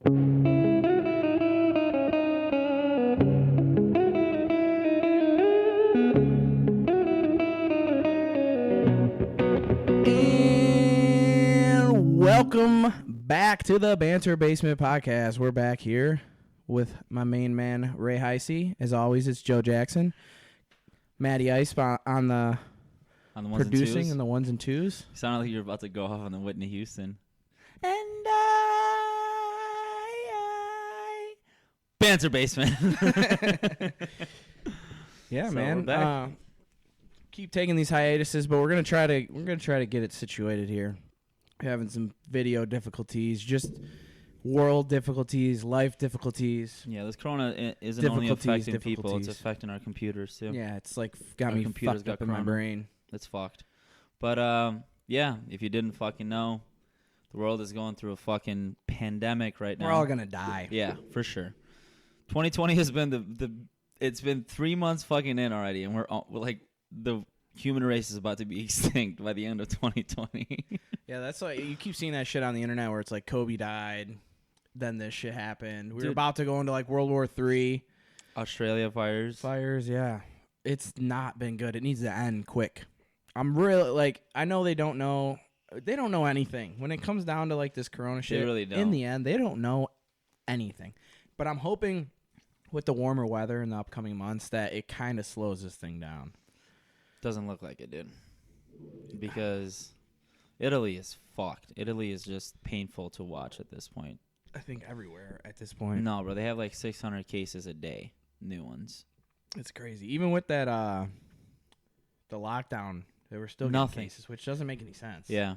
And welcome back to the Banter Basement Podcast. We're back here with my main man, Ray Heisey. As always, it's Joe Jackson. Matty Ice on the ones producing and twos. And the ones and twos. You sounded like you were about to go off on the Whitney Houston. And Banter Basement. Yeah, So man. we're back. Keep taking these hiatuses, but we're gonna try to get it situated here. We're having some video difficulties, just world difficulties, life difficulties. Yeah, this corona isn't only affecting people; it's affecting our computers too. Yeah, it's like got Our me computers fucked got up in my corona. brain. It's fucked. But yeah, if you didn't fucking know, the world is going through a fucking pandemic right now. We're all gonna die. Yeah, for sure. 2020 has been it's been 3 months fucking in already, and we're like the human race is about to be extinct by the end of 2020. Yeah, that's like you keep seeing that shit on the internet where it's like Kobe died, then this shit happened. We were about to go into like World War III. Australia fires. Yeah. It's not been good. It needs to end quick. I'm really like I know they don't know anything. When it comes down to like this corona shit, really don't. In the end, they don't know anything. But I'm hoping with the warmer weather in the upcoming months that it kind of slows this thing down. Doesn't look like it did. Because Italy is fucked. Italy is just painful to watch at this point. I think everywhere at this point. No, bro, they have like 600 cases a day, new ones. It's crazy. Even with that the lockdown, there were still Nothing. cases, which doesn't make any sense. Yeah.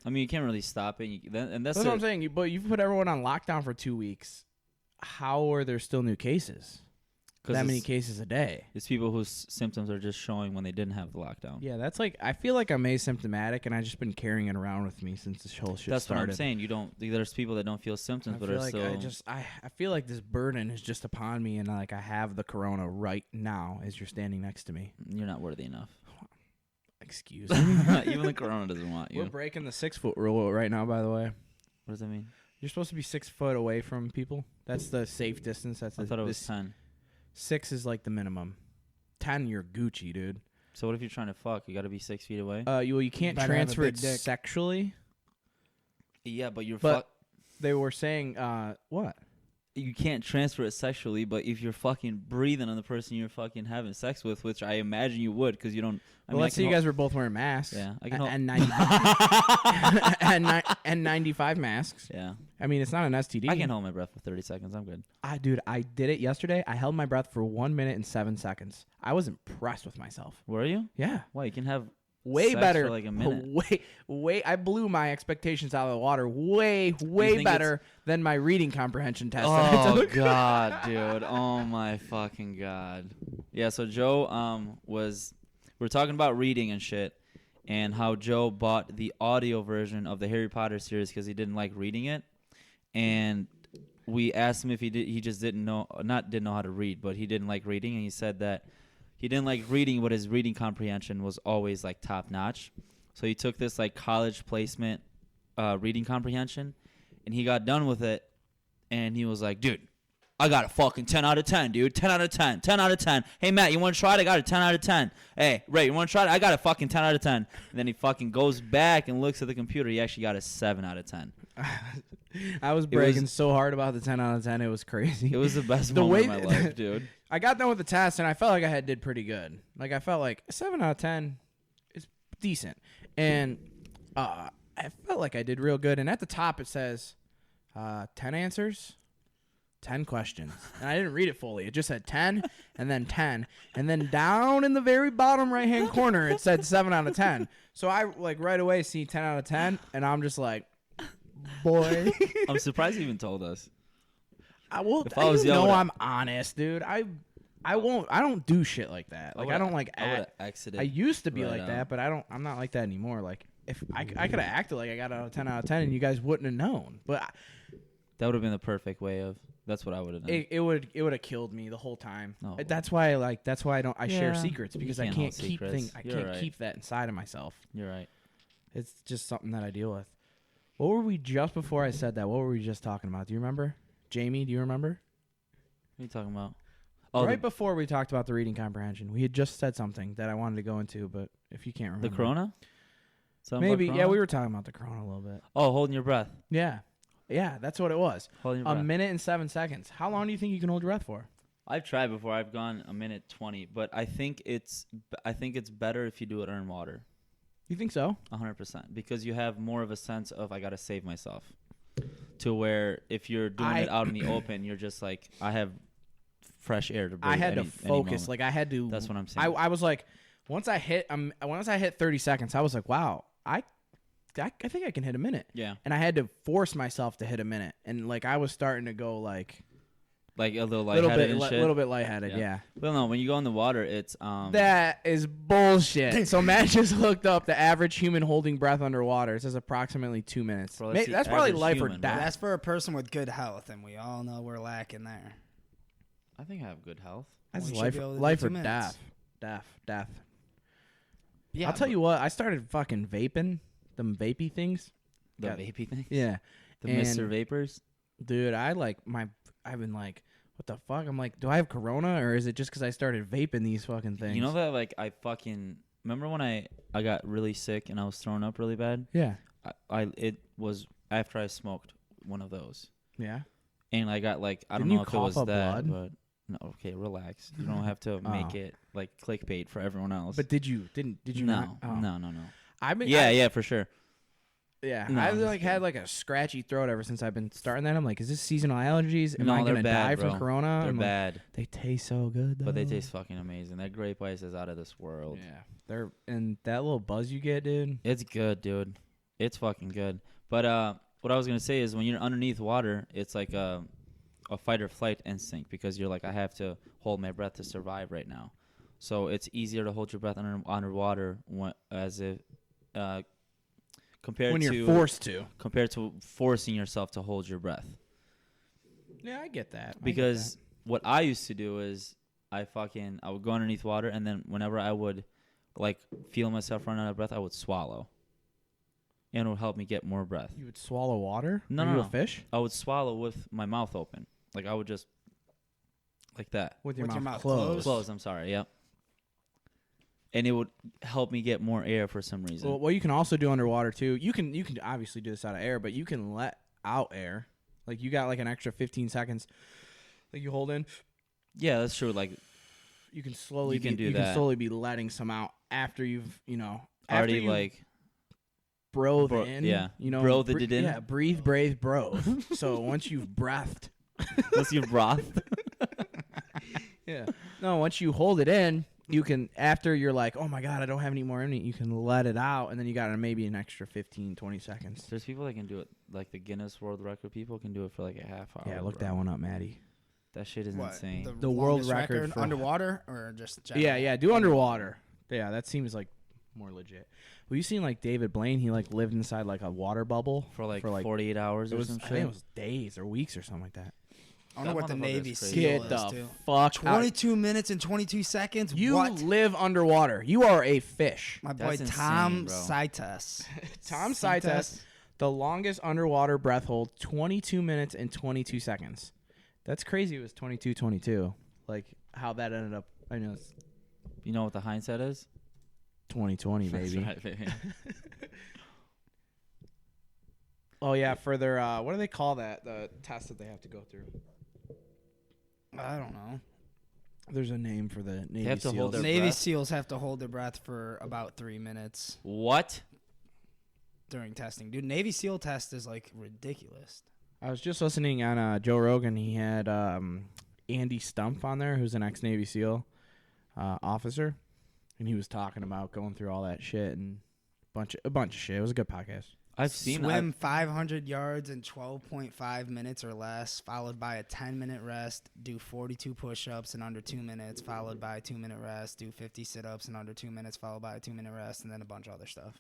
I mean, you can't really stop it. And that's what I'm saying. But you put everyone on lockdown for 2 weeks. How are there still new cases? That many cases a day. It's people whose symptoms are just showing when they didn't have the lockdown. Yeah, that's like I feel like I'm asymptomatic, and I've just been carrying it around with me since this whole shit That's started. what I'm saying. You don't. There's people that don't feel symptoms, but are like still. I feel like this burden is just upon me, and like I have the corona right now as you're standing next to me. You're not worthy enough. Excuse me. Even the corona doesn't want you. We're breaking the 6 foot rule right now. By the way, What does that mean? you're supposed to be 6 foot away from people. That's the safe distance. I thought it was 10. 6 is like the minimum. 10, you're Gucci, dude. So what if you're trying to fuck? You got to be 6 feet away. You can't Better have a transfer big it dick. sexually. Yeah, but you're But they were saying what? You can't transfer it sexually, but if you're fucking breathing on the person you're fucking having sex with, which I imagine you would, because you don't. Well, let's say you guys were both wearing masks. Yeah, I can and 95 masks. Yeah, I mean, it's not an STD. I can hold my breath for 30 seconds. I'm good. Dude, I did it yesterday. I held my breath for 1 minute and 7 seconds. I was impressed with myself. Were you? Yeah. Why? You can have Way sex better. for like a minute. Way. I blew my expectations out of the water. Way think better than my reading comprehension test. that I Oh took. God, dude! Oh my fucking God! Yeah. So Joe we're talking about reading and shit, and how Joe bought the audio version of the Harry Potter series because he didn't like reading it, and we asked him if he just didn't know how to read, but he didn't like reading, and he said that he didn't like reading, but his reading comprehension was always like top notch. So he took this like college placement reading comprehension, and he got done with it, and he was like, dude, I got a fucking 10 out of 10, dude. 10 out of 10. 10 out of 10. Hey, Matt, you want to try it? I got a 10 out of 10. Hey, Ray, you want to try it? I got a fucking 10 out of 10. And then he fucking goes back and looks at the computer. He actually got a 7 out of 10. I was bragging so hard about the 10 out of 10. It was crazy. It was the best moment of my life, dude. I got done with the test, and I felt like I did pretty good. Like, I felt like a 7 out of 10 is decent. And I felt like I did real good. And at the top, it says 10 answers, 10 questions. And I didn't read it fully. It just said 10 and then 10. And then down in the very bottom right-hand corner, it said 7 out of 10. So I, like, right away see 10 out of 10, and I'm just like, boy. I'm surprised he even told us. I will. If I was you know young, I'm honest, dude. I won't. I don't do shit like that. Like I don't like I would have act. exited. I used to be right like out. that, but I'm not like that anymore. Like if I could have acted like I got a 10 out of 10, and you guys wouldn't have known. But That would have been the perfect way of. That's what I would have done. it would have killed me the whole time. Oh. That's why I don't. I share Yeah. secrets because You I can't can't hold keep secrets. things. I You're can't right. keep that inside of myself. You're right. It's just something that I deal with. What were we just before I said that? What were we just talking about? Do you remember? Jamie, do you remember? What are you talking about? Oh, Right before we talked about the reading comprehension, we had just said something that I wanted to go into, but if you can't remember. the Corona? Something Maybe. about Yeah, Corona? we were talking about the Corona a little bit. Oh, holding your breath. Yeah. Yeah, that's what it was. Holding your A breath. minute and 7 seconds. How long do you think you can hold your breath for? I've tried before. I've gone a minute 20, but I think it's better if you do it in water. You think so? 100%, because you have more of a sense of I gotta save myself. To where if you're doing it out in the open, you're just like I have fresh air to breathe. I had to any focus. moment. Like I had to. That's what I'm saying. I was like, once I hit 30 seconds, I was like, wow, I think I can hit a minute. Yeah. And I had to force myself to hit a minute, and like I was starting to go like a little lightheaded and shit. little bit lightheaded. Yeah. Well, no, when you go in the water, it's That is bullshit. So Matt just looked up the average human holding breath underwater. It says approximately 2 minutes. Bro, that's the That's probably average life or human, bro. death. That's for a person with good health, and we all know we're lacking there. I think I have good health. That's We should life, be able to do life 2 or minutes. death. Yeah, I'll tell you what. I started fucking vaping them vapey things. the Yeah. vapey thing. Yeah, The And- Mr. Vapors. dude. I've been like, what the fuck? I'm like, do I have corona or is it just because I started vaping these fucking things? You know that like I fucking remember when I got really sick and I was throwing up really bad. Yeah. It was after I smoked one of those, Yeah. and I got like I don't Didn't you know if it cough was up that, blood? but no. Okay, relax. You don't have to make Oh. it like clickbait for everyone else. But did you no, not? Oh. no. I've been. Yeah, for sure. Yeah, No, I've I'm just like had like a scratchy throat ever since I've been starting that. I'm like, is this seasonal allergies? Am No, I they're gonna bad, die bro. from corona? They're I'm like, bad, they taste so good though. but they taste fucking amazing. That grape ice is out of this world. Yeah, they're and that little buzz you get, dude. It's good, dude. It's fucking good. But what I was gonna say is when you're underneath water, it's like a fight or flight instinct because you're like I have to hold my breath to survive right now. So it's easier to hold your breath underwater compared When to you're forced to. compared to forcing yourself to hold your breath. Yeah, I get that. Because what I used to do is I would go underneath water and then whenever I would like feel myself run out of breath, I would swallow. And it would help me get more breath. you would swallow water. No, Are no, you no. a fish I would swallow with my mouth open. Like I would just like that. with your With your mouth mouth closed. Close, I'm sorry, yep. And it would help me get more air for some reason. Well, what you can also do underwater too. You can obviously do this out of air, but you can let out air. Like you got like an extra 15 seconds. Like you hold in. Yeah, that's true. Like You can slowly. You can do you that. can slowly be letting some out after you've after already you like breathe in. yeah. You Breathed it in? Yeah, breathe, brave, breathe. So once you've breathed. once you've brothed. Yeah. No, once you hold it in, you can, after you're like, oh my God, I don't have any more in it, you can let it out, and then you got maybe an extra 15, 20 seconds. There's people that can do it. Like the Guinness World Record people can do it for like a half hour. Yeah, look bro. that one up, Maddie. That shit is insane. The world longest record for- underwater or just general? Yeah, do underwater. Yeah, that seems like more legit. Well, you seen like David Blaine? He like lived inside like a water bubble for like 48 hours it or was, some I shit. think it was days or weeks or something like that. I don't know what the That Navy motherfucker's crazy. SEAL Get is, the too. fuck out. 22 minutes and 22 seconds? You What? live underwater. You are a fish. My boy That's Tom insane, bro. Saites. Tom Saites, the longest underwater breath hold, 22 minutes and 22 seconds. That's crazy. It was 22:22. Like how that ended up. I know it's You know what the hindsight is? 2020, baby. That's right, baby. Oh yeah, for their what do they call that? The test that they have to go through. I don't know. There's a name for the Navy have to hold SEALs. their Navy breath? SEAls have to hold their breath for about 3 minutes What? during testing. Dude, Navy SEAL test is like ridiculous. I was just listening on Joe Rogan. He had Andy Stumpf on there, who's an ex-Navy SEAL officer, and he was talking about going through all that shit and a bunch of shit. It was a good podcast. I've seen Swim 500 yards in 12.5 minutes or less, followed by a 10-minute rest. Do 42 push-ups in under 2 minutes, followed by a 2-minute rest. Do 50 sit-ups in under 2 minutes, followed by a 2-minute rest, and then a bunch of other stuff.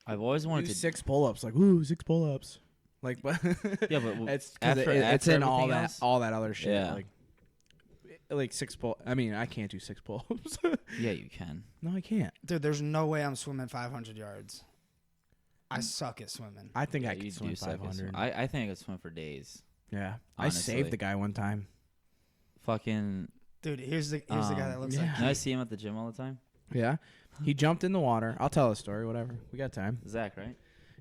I've always wanted Do to 6 pull-ups, like ooh, 6 pull-ups, like but Yeah, but it's 'cause after it's in all everything that else? all that other shit. Yeah. Like 6 pull. I mean, I can't do 6 pull-ups. Yeah, you can. No, I can't. Dude, there's no way I'm swimming 500 yards. I suck at swimming. I think Yeah, I you can do swim suck at 500. I think I could swim for days. Yeah. I Honestly. saved the guy one time. Fucking. Dude, here's the guy that looks yeah. like Can I see him at the gym all the time? Yeah. He jumped in the water. I'll tell a story, whatever. We got time. Zach, right?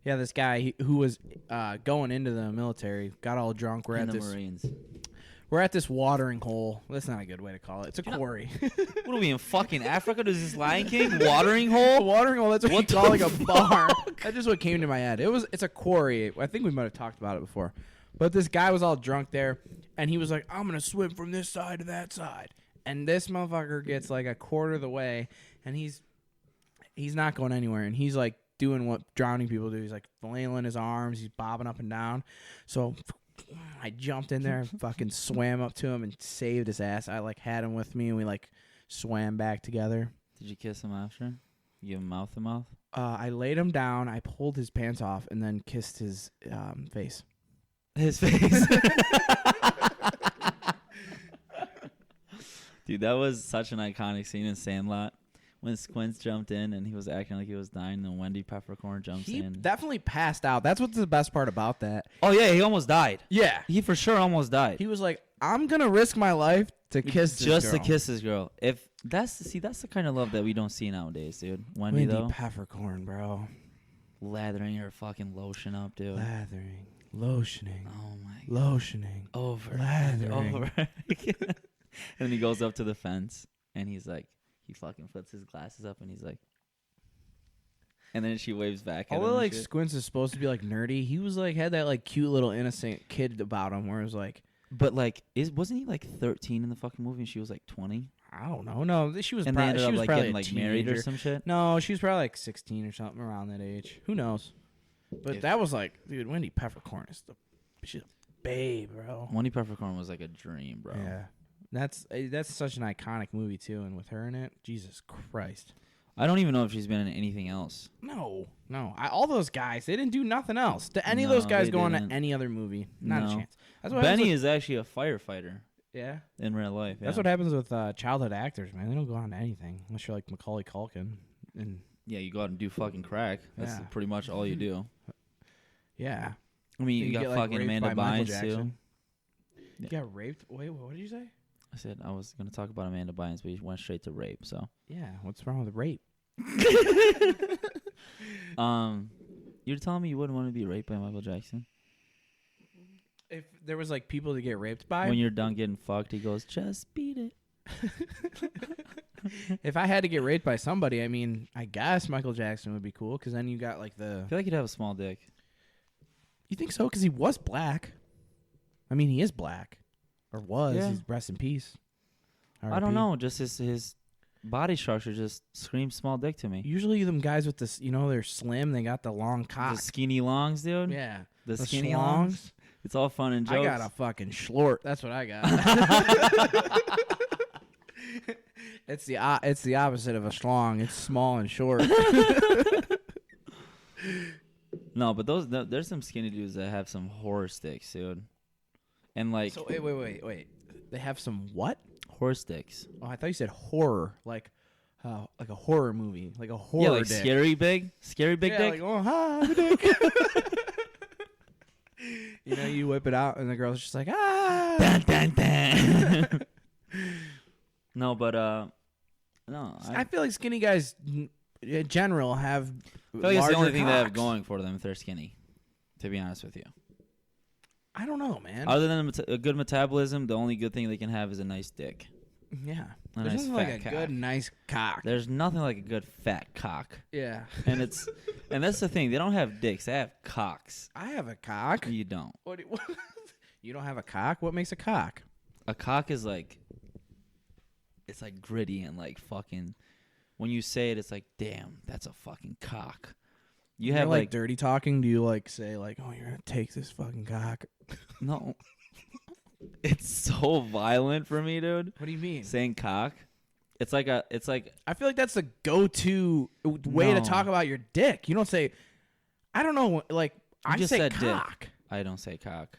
Yeah, this guy who was going into the military got all drunk. In the Marines. We're at this watering hole. That's not a good way to call it. It's a quarry. What are we in fucking Africa? Does this Lion King watering hole? Watering hole. That's what What you call like the a bar. That's just what came to my head. It's a quarry. I think we might have talked about it before. But this guy was all drunk there, and he was like, "I'm gonna swim from this side to that side." And this motherfucker gets like a quarter of the way, and he's not going anywhere. And he's like doing what drowning people do. He's like flailing his arms. He's bobbing up and down. So I jumped in there and fucking swam up to him and saved his ass. I like had him with me, and we like swam back together. Did you kiss him after? You give him mouth to mouth? I laid him down. I pulled his pants off and then kissed his face. His face. Dude, that was such an iconic scene in Sandlot when Squints jumped in and he was acting like he was dying, and Wendy Peppercorn jumps He in. definitely passed out. That's what's the best part about that. Oh yeah, he almost died. Yeah. He for sure almost died. He was like, I'm going to risk my life to kiss this Just girl. to kiss this girl. If that's the kind of love that we don't see nowadays, dude. Wendy though, Peppercorn, bro. lathering her fucking lotion up, dude. Lathering. Lotioning. Oh my god. Lotioning. Over. Lathering. Over. And then he goes up to the fence and he's like, he fucking puts his glasses up and he's like, and then she waves back at him. Although and like shit. Squints is supposed to be like nerdy, he was like had that like cute little innocent kid about him where it was like, But like, wasn't he like 13 in the fucking movie and she was like 20? I don't know. No, she was And they probably, ended she up was like probably getting a like married or teenager. some shit. No, she was probably like 16 or something around that age. Who knows? But that was like, dude, Wendy Peppercorn is she's a babe, bro. Wendy Peppercorn was like a dream, bro. Yeah. That's such an iconic movie too, and with her in it, Jesus Christ. I don't even know if she's been in anything else. No. All those guys, they didn't do nothing else. Did any of No, those guys they go on to didn't. any other movie? Not a No. chance. That's what Benny happens is actually a firefighter with, yeah. in real life. Yeah. That's what happens with childhood actors, man. They don't go on to anything unless you're like Macaulay Culkin. And Yeah, you go out and do fucking crack. That's Yeah. pretty much all you do. yeah, I mean, you got get, like, fucking raped Amanda by Michael Bynes too. Jackson. Yeah. You got raped. Wait, what did you say? I said I was gonna talk about Amanda Bynes, but you went straight to rape. So, Yeah, what's wrong with rape? you're telling me you wouldn't want to be raped by Michael Jackson? If there was like people to get raped by, When you're done getting fucked, he goes, "Just beat it." if I had to get raped by somebody, I mean, I guess Michael Jackson would be cool because then you got like the. I feel like you'd have a small dick. You think so? Because he was black. I mean, he is black, or was. Yeah. He's rest in peace. I don't know. Just his body structure just screams small dick to me. Usually, them guys with this, they're slim. They got the long cock. The skinny longs, dude. Yeah, The the skinny schlongs. longs. It's all fun and jokes. I got a fucking schlort. That's what I got. It's the opposite of a schlong. It's small and short. No, but there's some skinny dudes that have some horror sticks, dude. And like So wait. They have some what? horror sticks. Oh, I thought you said horror, like a horror movie, like a horror. Yeah, like dick. scary big Yeah, dick. like, oh, hi, dick. You whip it out, and the girl's just like, ah. Dun, dun, dun. No, but no. I feel like skinny guys, in general, have. I feel like it's the only thing they have cocks. going for them if they're skinny. To be honest with you, I don't know, man. other than a good metabolism, the only good thing they can have is a nice dick. Yeah, A there's nice nothing like fat a cock. good, nice cock. There's nothing like a good fat cock, Yeah, and that's the thing. They don't have dicks; they have cocks. I have a cock. You don't. What? You don't have a cock? What makes a cock? A cock is like, it's like gritty and like fucking. When you say it, it's like, damn, that's a fucking cock. You have like like dirty talking. Do you like say like, oh, you're gonna take this fucking cock? no. It's so violent for me, dude. What do you mean? Saying cock, it's like I feel like that's the go-to way to No. talk about your dick. You don't say, I don't know, like I just say said dick. cock. I don't say cock.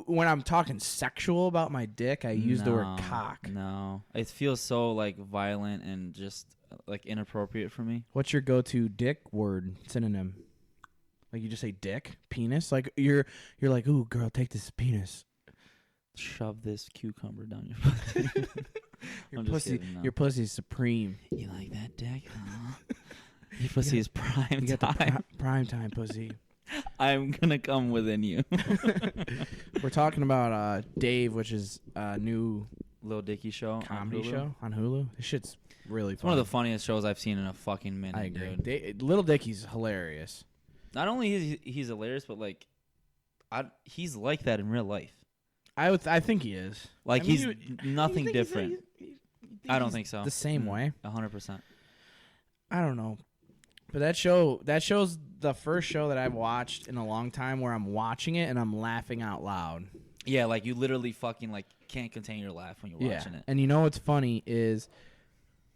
When I'm talking sexual about my dick, I use the word No, cock. No, it feels so like violent and just like inappropriate for me. What's your go-to dick word synonym? Like you just say dick, penis. Like you're like, ooh, girl, take this penis. shove this cucumber down your pussy. I'm just kidding, no. Your pussy's supreme. You like that dick? Your pussy is prime You got time. the prime time pussy. I'm gonna come within you. We're talking about Dave, which is a new Lil Dicky show, comedy on Hulu. show on Hulu. This shit's really It's funny. one of the funniest shows I've seen in a fucking minute. I agree. Dude. Little Dicky's hilarious. Not only is he's hilarious, but like, he's like that in real life. I think he is. Like I mean, he's nothing different. I don't think so. The same way. 100%. I don't know. But that show's the first show that I've watched in a long time where I'm watching it and I'm laughing out loud. Yeah, like you literally fucking like can't contain your laugh when you're watching it. And you know what's funny is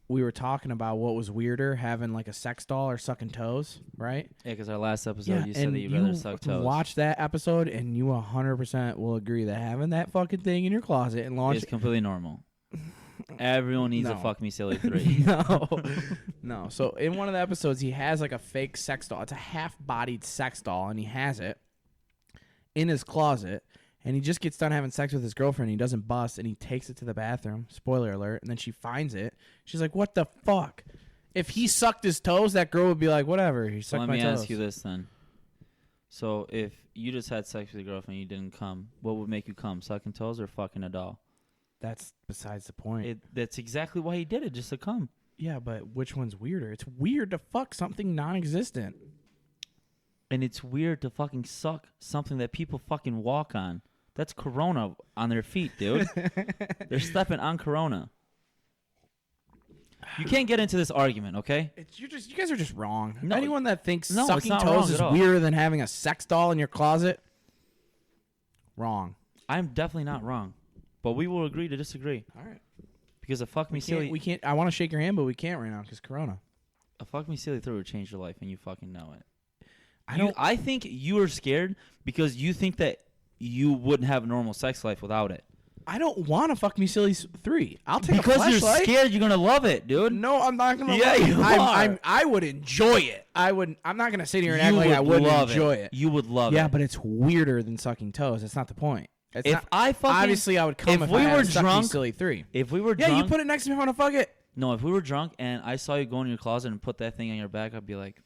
we were talking about what was weirder, having like a sex doll or sucking toes, right? Yeah, because our last episode you said that you'd rather suck toes. Watch that episode and you 100% will agree that having that fucking thing in your closet and launch It's completely normal. Everyone needs a No. Fuck Me Silly 3. No. So in one of the episodes, he has like a fake sex doll. It's a half-bodied sex doll, and he has it in his closet. And he just gets done having sex with his girlfriend. And he doesn't bust, and he takes it to the bathroom. Spoiler alert. And then she finds it. She's like, "What the fuck?" If he sucked his toes, that girl would be like, "Whatever." He So sucked let my me toes. ask you this then. So if you just had sex with your girlfriend and you didn't come, what would make you come? Sucking toes or fucking a doll? That's besides the point. That's exactly why he did it, just to come. Yeah, but which one's weirder? It's weird to fuck something non-existent. And it's weird to fucking suck something that people fucking walk on. That's Corona on their feet, dude. They're stepping on Corona. You can't get into this argument, okay? You guys are just wrong. No, Anyone that thinks no, it's sucking not wrong toes at is all. weirder than having a sex doll in your closet, wrong. I'm definitely not wrong. But we will agree to disagree. All right. Because a Fuck Me Silly... We can't. I want to shake your hand, but we can't right now because Corona. A Fuck Me Silly 3 would change your life, and you fucking know it. I I think you are scared because you think that you wouldn't have a normal sex life without it. don't want to fuck me silly 3. I'll take Because a you're flashlight. scared you're going to love it, dude. No, I'm not gonna. Yeah, you are. I would enjoy it. I'm not gonna sit here and You act like I would wouldn't love enjoy it. You would love it. Yeah, but it's weirder than sucking toes. That's not the point. It's If not, I fucking... obviously I would come if we I had were a suck me drunk- silly 3. If we were Yeah, drunk... you put it next to me. I want to fuck it. No, if we were drunk and I saw you go in your closet and put that thing on your back, I'd be like...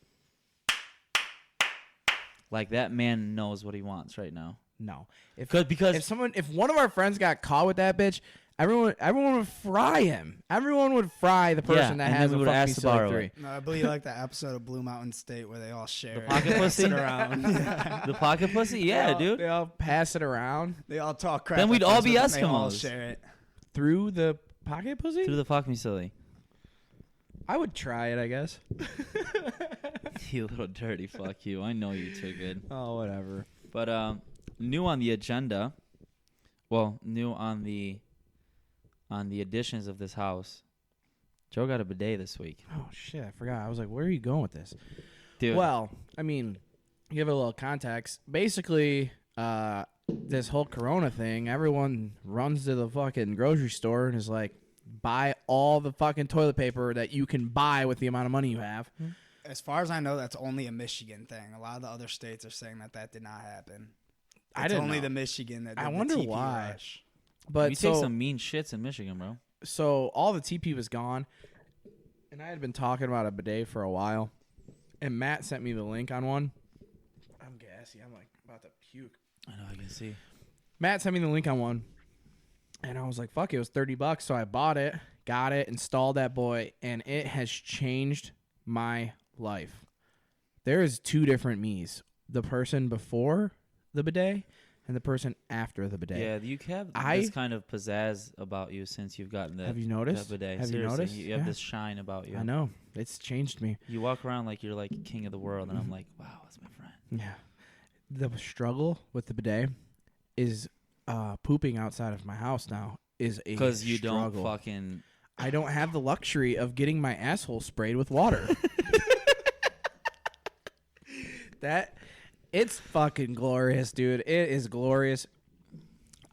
Like, that man knows what he wants right now. No, Because if one of our friends got caught with that bitch, everyone would fry him. Everyone would fry the person that and has then we a would fuck me ask to silly borrow 3. it. No, I believe like the episode of Blue Mountain State where they all share The it. pocket Pass pussy? it around. Yeah. The pocket pussy? Yeah, dude. They all pass it around They all talk crap. Then we'd at all first, be but then they all Eskimos. share it. through the pocket pussy. Through the Fuck Me Silly. I would try it, I guess. You little dirty fuck you. I know you too good. Oh, whatever. But new on the agenda, well, new on the additions of this house, Joe got a bidet this week. Oh shit, I forgot. I was like, where are you going with this? Dude. Well, I mean, give it a little context. Basically, this whole Corona thing, everyone runs to the fucking grocery store and is like, buy all the fucking toilet paper that you can buy with the amount of money you have. As far as I know, that's only a Michigan thing. A lot of the other states are saying that did not happen. I It's didn't only know. the Michigan that did I the wonder TP why. rush. But you so, take some mean shits in Michigan, bro. so all the TP was gone, and I had been talking about a bidet for a while, and Matt sent me the link on one. I'm gassy. I'm like about to puke. I know, I can see. Matt sent me the link on one, and I was like, fuck, it was $30, so I bought it, got it, installed that boy, and it has changed my life. There is two different me's. The person before the bidet and the person after the bidet. Yeah, you have this kind of pizzazz about you since you've gotten that. Have you noticed? That bidet. Have you Seriously, noticed? You have Yeah. this shine about you. I know. It's changed me. You walk around like you're like king of the world, and I'm like, wow, that's my friend. Yeah. The struggle with the bidet is pooping outside of my house now is a Because you struggle. don't fucking... I don't have the luxury of getting my asshole sprayed with water. It's fucking glorious, dude. It is glorious.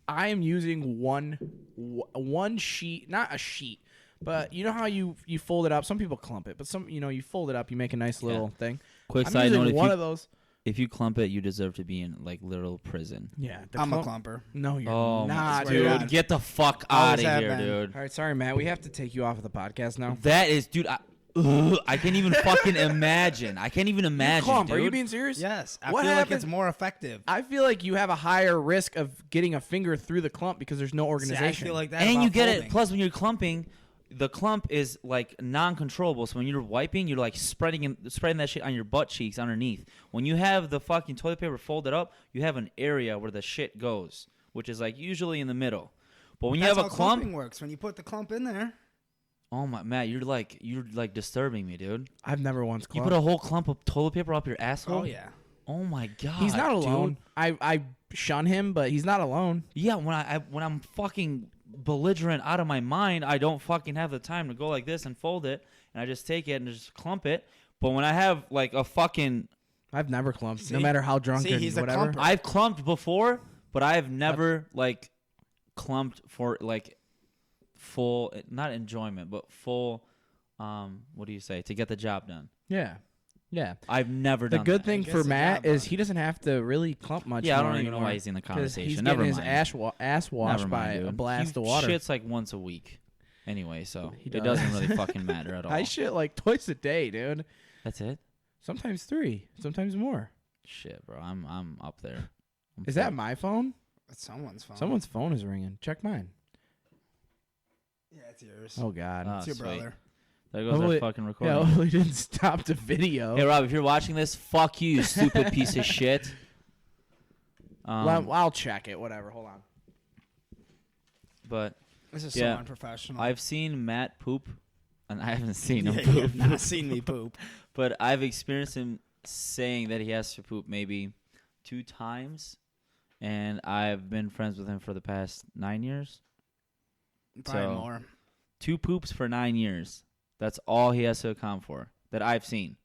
I am using one sheet, not a sheet, but you know how you fold it up. Some people clump it, but you fold it up. You make a nice little thing. Quick I'm side using note: one of those. if you clump it, you deserve to be in like literal prison. Yeah, I'm a clumper. No, you're Oh not, swear to dude. God. Get the fuck Always out of have here, been. dude. All right, sorry, Matt. We have to take you off of the podcast now. That is, dude. I can't even fucking imagine. I can't even imagine, Clump, dude. are you being serious? Yes, I What feel like happened- it's more effective. I feel like you have a higher risk of getting a finger through the clump because there's no See, organization. I feel like that. And about you get folding. it. Plus, when you're clumping, the clump is like non-controllable. So when you're wiping, you're like spreading that shit on your butt cheeks underneath. When you have the fucking toilet paper folded up, you have an area where the shit goes, which is like usually in the middle. But when That's you have how a clump, clumping works. When you put the clump in there. oh my Matt, you're like disturbing me, dude. I've never once You clumped. put a whole clump of toilet paper up your asshole. Oh yeah. Oh my god. He's not alone. dude. I shun him, but he's not alone. Yeah, when I'm fucking belligerent out of my mind, I don't fucking have the time to go like this and fold it, and I just take it and just clump it. But when I have like a fucking, I've never clumped, no See? matter how drunk See, and he's a whatever. clumper. I've clumped before, but I've never like clumped for like full, not enjoyment, but full. What do you say, to get the job done? Yeah, yeah. I've never The done. good that. thing Gets for the Matt job is done. he doesn't have to really clump much. Yeah, I more don't even know anymore, why he's in the 'cause conversation. he's Never getting his mind. ass washed Never by mind, a dude. blast he of water. shits like once a week, anyway, so He it does. doesn't really fucking matter at all. I shit like twice a day, dude. That's it. Sometimes 3, sometimes more. Shit, bro, I'm up there. I'm Is that full. my phone? That's someone's phone. Someone's phone is ringing. Check mine. Yeah, it's yours. Oh God. Ah, it's your sweet. brother. There goes Hopefully- our fucking recording. Yeah, hopefully didn't stop the video. Hey Rob, if you're watching this, fuck you, stupid piece of shit. Well, I'll check it. Whatever. Hold on. But This is Yeah. so unprofessional. I've seen Matt poop, and I haven't seen him Yeah, poop. you have not seen me poop. But I've experienced him saying that he has to poop maybe 2 times, and I've been friends with him for the past 9 years. Probably So- more. 2 poops for 9 years. That's all he has to account for that I've seen.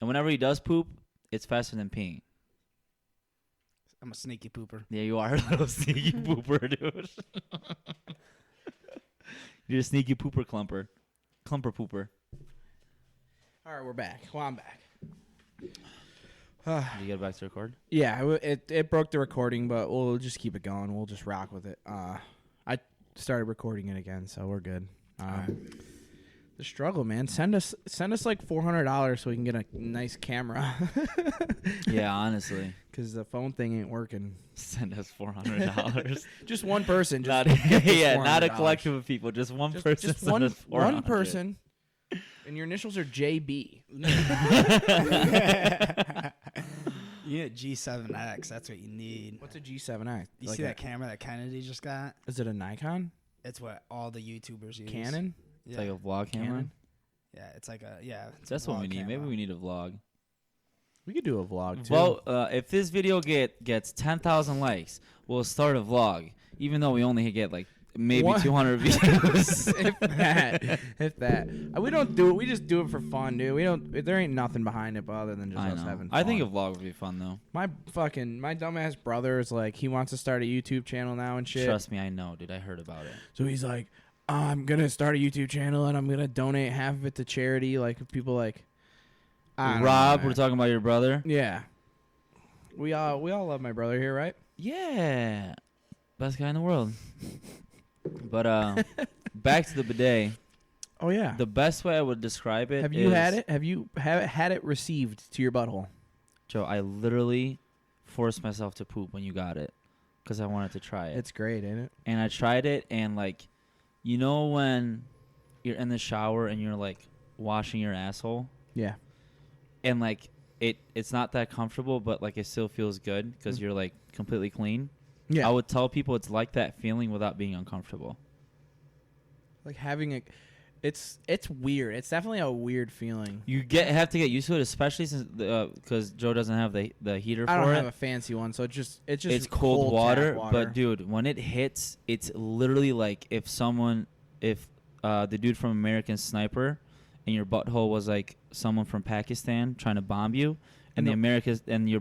And whenever he does poop, it's faster than peeing. I'm a sneaky pooper. Yeah, you are a little sneaky pooper, dude. You're a sneaky pooper clumper. Clumper pooper. All right, we're back. Well, I'm back. Did you get back to record? Yeah, it broke the recording, but we'll just keep it going. We'll just rock with it. I started recording it again, so we're good. The struggle, man. Send us like $400 so we can get a nice camera. Yeah, honestly. Because the phone thing ain't working. Send us $400. Just one person. Just Not, get this yeah, not a $400. collective of people. Just one Just, person. just send one us 400. one person. And your initials are JB. You need a G7X. That's what you need. What's a G7i? You Like see that camera that Kennedy just got? Is it a Nikon? It's what all the YouTubers use. Canon? It's Yeah. like a vlog camera. Canon? Yeah, it's like a it's a That's what we vlog need. camera. Maybe we need a vlog. We could do a vlog too. Well, if this video gets 10,000 likes, we'll start a vlog. Even though we only get like maybe What? 200 views. if that. We don't do it. We just do it for fun, dude. We don't. There ain't nothing behind it other than just I us know. having fun. I think a vlog would be fun though. my dumbass brother is like, he wants to start a YouTube channel now and shit. Trust me, I know, dude. I heard about it. So he's like, I'm gonna start a YouTube channel and I'm gonna donate half of it to charity. Like people like. I don't Rob, know, we're talking about your brother. Yeah. We all love my brother here, right? Yeah, best guy in the world. But back to the bidet. Oh yeah. The best way I would describe it. Have you had is- it? Have you had it received to your butthole? Joe? I literally forced myself to poop when you got it because I wanted to try it. It's great, ain't it? And I tried it, and like, you know when you're in the shower and you're like washing your asshole, Yeah. and like it's not that comfortable, but like it still feels good because you're like completely clean. Yeah. I would tell people it's like that feeling without being uncomfortable. Like having a, it's weird. It's definitely a weird feeling. You have to get used to it, especially since because Joe doesn't have the heater I for don't it. have a fancy one, so it's Cold tap water, but dude, when it hits, it's literally like if the dude from American Sniper and your butthole was like someone from Pakistan trying to bomb you, and No. your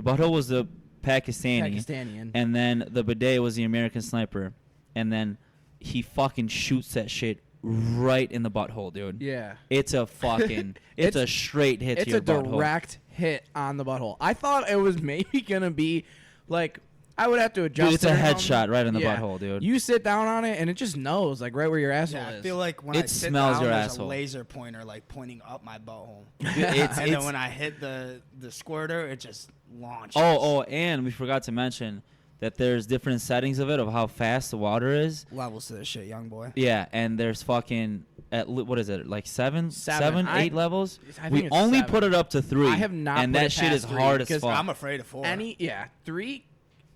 butthole was the Pakistani. and then the bidet was the American Sniper, and then he fucking shoots that shit right in the butthole, dude. Yeah. It's a fucking it's a straight hit It's to your a butthole. direct hit on the butthole. I thought it was maybe gonna be like I would have to adjust. Dude, it's a it around. headshot right in the butthole, dude. You sit down on it and it just knows like right where your asshole Yeah, is. I feel like when It I sit smells down, your there's asshole. a laser pointer like pointing up my butthole. It's And then when I hit the squirter, it just launches. and we forgot to mention that there's different settings of it of how fast the water is. Levels to this shit, young boy. Yeah, and there's fucking what is it, like seven, Seven. 8 levels? I think We it's only 7. put it up to 3. I have not and put that it shit past is 3 hard as because fuck. I'm afraid of 4. 3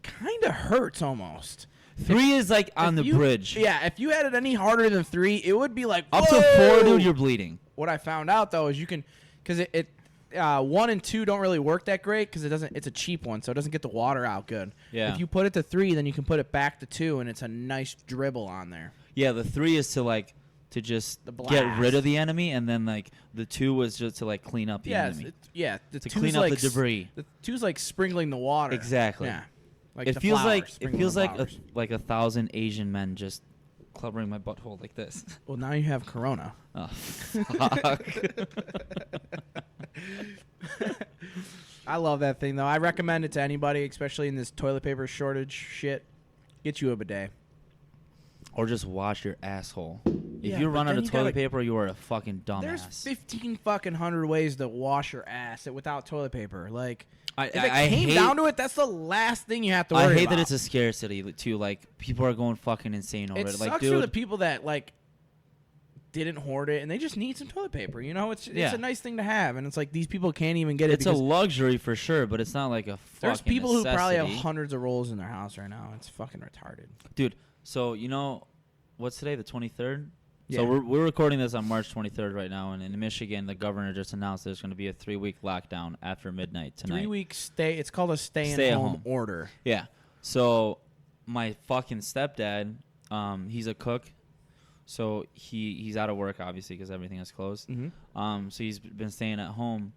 kind of hurts almost. 3 is like on the If you- bridge. Yeah, if you had it any harder than 3, it would be like Up to whoa! 4, dude, you're bleeding. What I found out though is you can, because it 1 and 2 don't really work that great because it doesn't. It's a cheap one, so it doesn't get the water out good. Yeah. If you put it to 3, then you can put it back to 2, and it's a nice dribble on there. Yeah, the 3 is to just The get rid blast. of the enemy, and then like the 2 was just to like clean up the enemy. The To 2's clean up like the debris. The 2's like sprinkling the water. Exactly. Yeah. Like It the feels flowers, like sprinkling the flowers. like 1,000 Asian men just covering my butthole like this. Well, now you have corona. Oh, fuck. I love that thing though. I recommend it to anybody, especially in this toilet paper shortage shit. Get you a bidet. Or just wash your asshole. Yeah, If you but run out then of you toilet gotta- paper, you are a fucking There's dumbass. 15 fucking hundred ways to wash your ass without toilet paper. Like, if it I came hate, down to it, that's the last thing you have to worry I hate about. that it's a scarcity too. Like people are going fucking insane over It it. Like, sucks dude, for the people that like didn't hoard it and they just need some toilet paper. You know, it's Yeah. a nice thing to have, and it's like these people can't even get it. it's a because luxury for sure, but it's not like a fucking there's people who probably have necessity. hundreds of rolls in their house right now. It's fucking retarded. Dude, so you know what's today, the 23rd? Yeah. So we're recording this on March 23rd right now, and in Michigan, the governor just announced there's going to be a 3-week lockdown after midnight tonight. 3 week stay. It's called a Stay at stay-at-home home. order. Yeah. So my fucking stepdad, he's a cook, so he's out of work obviously because everything is closed. Mm-hmm. So he's been staying at home.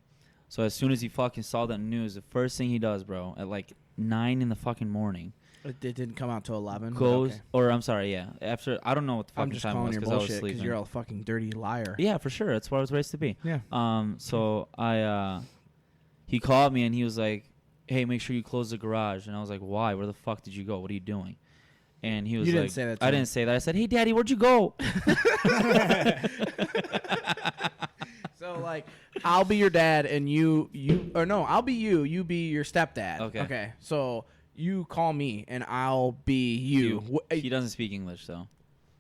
So as soon as he fucking saw that news, the first thing he does, bro, at like 9 in the fucking morning, It didn't come out till 11. but goes okay. or I'm sorry, yeah, after I don't know what the I'm fucking just time calling was your because I was bullshit because sleeping. you're a fucking dirty liar. Yeah, for sure. That's what I was raised to be. Yeah. So he called me and he was like, "Hey, make sure you close the garage." And I was like, "Why? Where the fuck did you go? What are you doing?" And he was You like, didn't say that to I him. didn't say that. I said, "Hey, Daddy, where'd you go?" So like, I'll be your dad, and you or no, I'll be you. You be your stepdad. Okay. Okay. So you call me, and I'll be you. He doesn't speak English, though.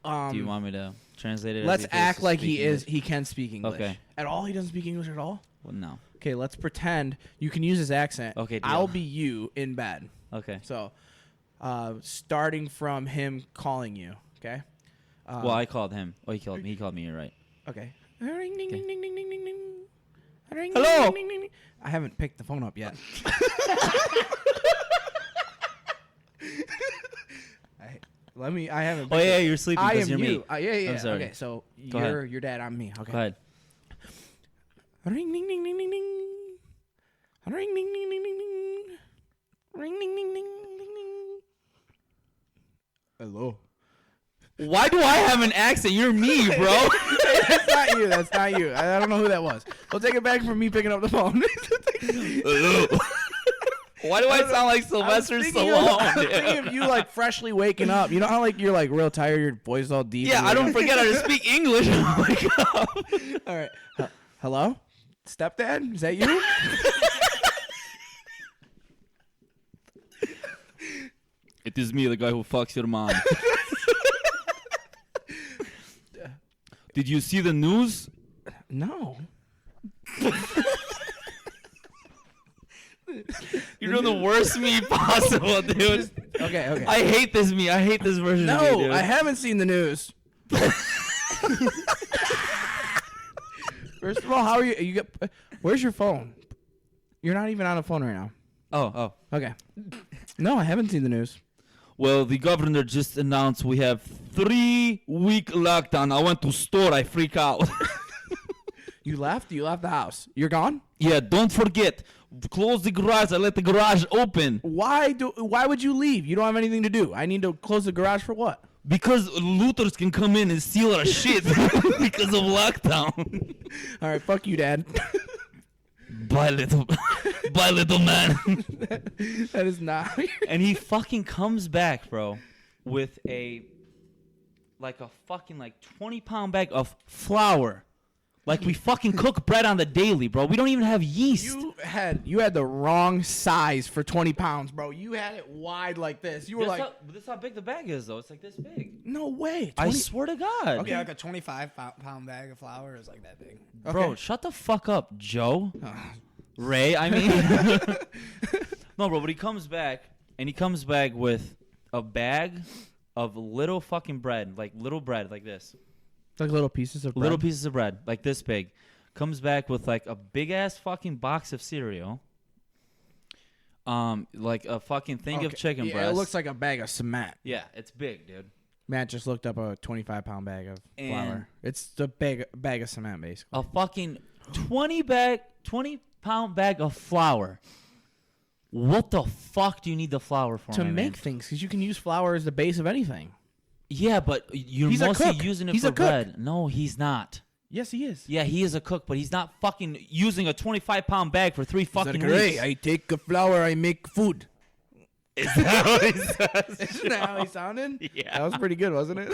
Do you want me to translate it? as Let's if he act does like speak he is. English? He can speak English. Okay. At all? He doesn't speak English at all. Well, no. Okay. Let's pretend you can use his accent. Okay, deal. I'll be you in bed. Okay. So, starting from him calling you. Okay. Well, I called him. Oh, he called me. He called me. You're right. Okay. Ring, ding, ding, ding, ding, ding, ding, ding. Ring, Hello? ding, ding, ding, ding. I haven't picked the phone up yet. I haven't. Oh picked yeah, it. you're sleeping I because am you're you. me. Yeah. I'm sorry. Okay, so Go you're ahead. your dad. I'm me. Okay. Go ahead. Ring, ding, ding, ding, ding, ding. Ring, ding, ding, ding, ding, ding. Ring, ding, ding, ding, ding, ding. Hello. Why do I have an accent? You're me, bro. That's not you. That's not you. I don't know who that was. We'll take it back from me picking up the phone. Why do I sound like I was Sylvester thinking Stallone? I was thinking of you like freshly waking up. You know how like you're like real tired, your voice is all deep. Yeah, and I you don't wake forget how to speak English when I wake up. up. All right. Hello, stepdad. Is that you? It is me, the guy who fucks your mom. Did you see the news? No. You're doing the worst me possible, dude. Okay. I hate this me. I hate this version of me, No, dude. I haven't seen the news. First of all, how are you? You get? Where's your phone? You're not even on a phone right now. Oh. Okay. No, I haven't seen the news. Well, the governor just announced we have 3-week lockdown. I went to store. I freak out. You left? You left the house. You're gone? Yeah, don't forget. Close the garage. I let the garage open. Why would you leave? You don't have anything to do. I need to close the garage for what? Because looters can come in and steal our shit because of lockdown. All right, fuck you, Dad. Bye, little man. That is not. And he fucking comes back, bro, with a fucking 20-pound bag of flour. Like we fucking cook bread on the daily, bro. We don't even have yeast. You had the wrong size for 20 pounds, bro. You had it wide like this. You were this is how big the bag is, though. It's like this big. no way. 20? I swear to God. Okay, like a 25-pound bag of flour is like that big. Bro, Okay. shut the fuck up, Joe. Ray, I mean. No, bro, but he comes back, and he comes back with a bag of little fucking bread, like little bread, like this. Like little pieces of bread. Little pieces of bread, like this big. Comes back with like a big ass fucking box of cereal. Like a fucking thing of chicken breast. It looks like a bag of cement. Yeah, it's big, dude. Matt just looked up a 25-pound bag of And flour. It's the bag of cement, basically. A fucking 20-pound bag of flour. What the fuck do you need the flour for? To my make man? things, because you can use flour as the base of anything. Yeah, but you're He's a mostly cook. using it He's for a cook. bread. No, he's not. Yes, he is. Yeah, he is a cook, but he's not fucking using a 25-pound bag for 3 fucking Great. weeks. I take the flour, I make food. Is that what he says? Isn't that how he sounded? Yeah. That was pretty good, wasn't it?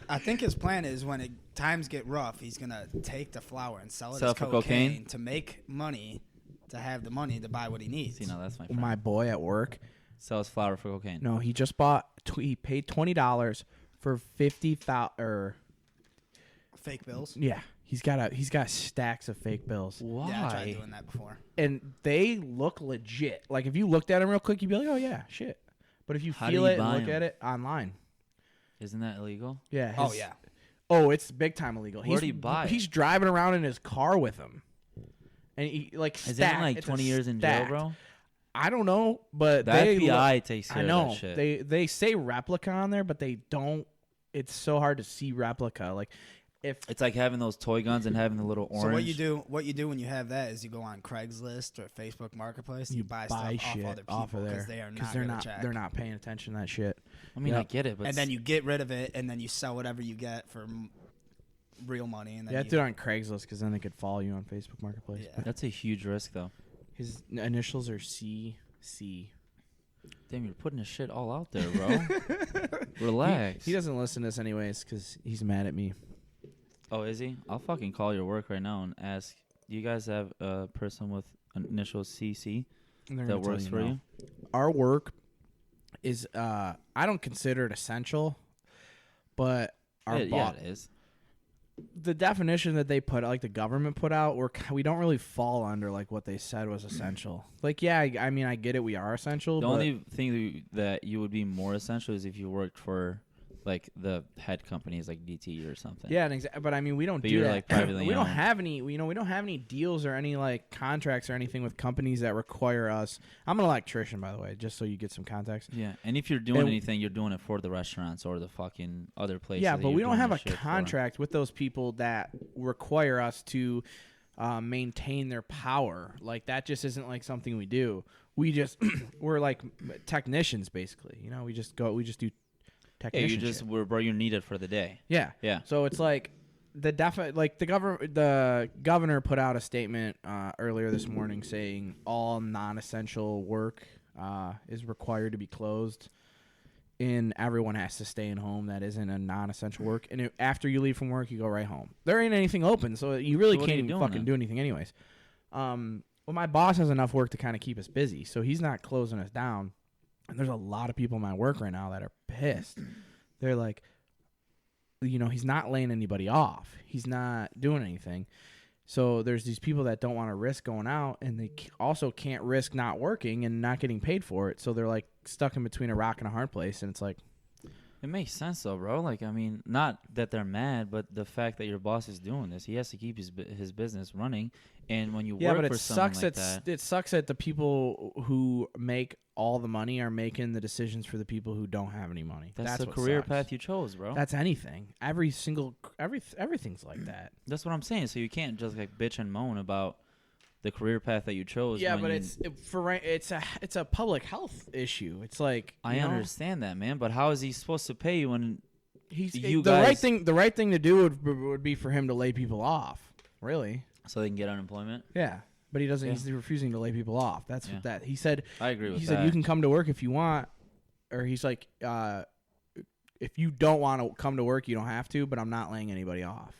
I think his plan is when times get rough, he's gonna take the flour and sell it Sell as for cocaine cocaine? to make money, to have the money to buy what he needs. See, no, that's my friend. My boy at work. Sells flour for cocaine. No, he just bought. He paid $20 for 50,000. Fake bills. Yeah, he's got stacks of fake bills, Why? Yeah, I tried doing that before. and they look legit. Like if you looked at them real quick, you'd be like, "Oh yeah, shit." But if you How do feel you it and buy look 'em? at it online, Isn't that illegal? yeah. Oh yeah. Oh, it's big time illegal. Where do you buy it? He's driving around in his car with him, and he Is that like 20 years in jail, bro? I don't know, but The they FBI takes care I know of that shit. they say replica on there, but they don't. It's so hard to see replica. Like if It's like having those toy guns and having the little orange. So what you do when you have that is you go on Craigslist or Facebook Marketplace and you buy stuff shit off other people off of there because they are not they're gonna not check. they're not paying attention to that shit. I mean, Yep. I get it, but And then you get rid of it and then you sell whatever you get for real money. And then You have to do it on Craigslist because then they could follow you on Facebook Marketplace. Yeah. that's a huge risk, though. His initials are CC. Damn, you're putting this shit all out there, bro. Relax. He doesn't listen to this anyways because he's mad at me. Oh, is he? I'll fucking call your work right now and ask. Do you guys have a person with initials CC And they're that gonna tell works for no. you? Our work is I don't consider it essential, but our Yeah, it is. the definition that they put, like the government put out, we don't really fall under like what they said was essential. Like, yeah, I mean, I get it, we are essential. The but only thing that you would be more essential is if you worked for like the head companies like DT or something. yeah, but I mean, we don't But do you're, that. like, privately we don't owned. have any. We don't have any deals or any like contracts or anything with companies that require us. I'm an electrician, by the way, just so you get some context. Yeah, and if you're doing And- anything, you're doing it for the restaurants or the fucking other places. Yeah, that but you're we don't doing have a this shit for. contract with those people that require us to maintain their power. Like that just isn't like something we do. We just we're like technicians basically. You know, we just do Yeah, technician. you just where you're needed for the day. yeah. Yeah. So it's like the governor put out a statement earlier this morning saying all non-essential work is required to be closed, and everyone has to stay in home that isn't a non-essential work. And after you leave from work, you go right home. There ain't anything open, so you really So what are can't you even doing fucking then? do anything anyways. Well, my boss has enough work to kind of keep us busy, so he's not closing us down. And there's a lot of people in my work right now that are pissed. They're like, you know, he's not laying anybody off. He's not doing anything. So there's these people that don't want to risk going out, and they also can't risk not working and not getting paid for it. So they're like stuck in between a rock and a hard place. And it's like, It makes sense though, bro. Like, I mean, not that they're mad, but the fact that your boss is doing this, he has to keep his business running. And when you yeah, work but for it someone sucks. like that, It sucks that the people who make all the money are making the decisions for the people who don't have any money. that's the what career sucks. path you chose, bro. That's anything. Everything's like that. That's what I'm saying. So you can't just like bitch and moan about the career path that you chose. Yeah, when but you, it's a public health issue. It's like I you know, understand that, man. But how is he supposed to pay you when He's you the right guys- thing. The right thing to do would be for him to lay people off. Really, So they can get unemployment. Yeah, but he doesn't. Yeah. He's refusing to lay people off. That's what that he said. I agree with he that. said you can come to work if you want, or he's like, if you don't want to come to work, you don't have to. But I'm not laying anybody off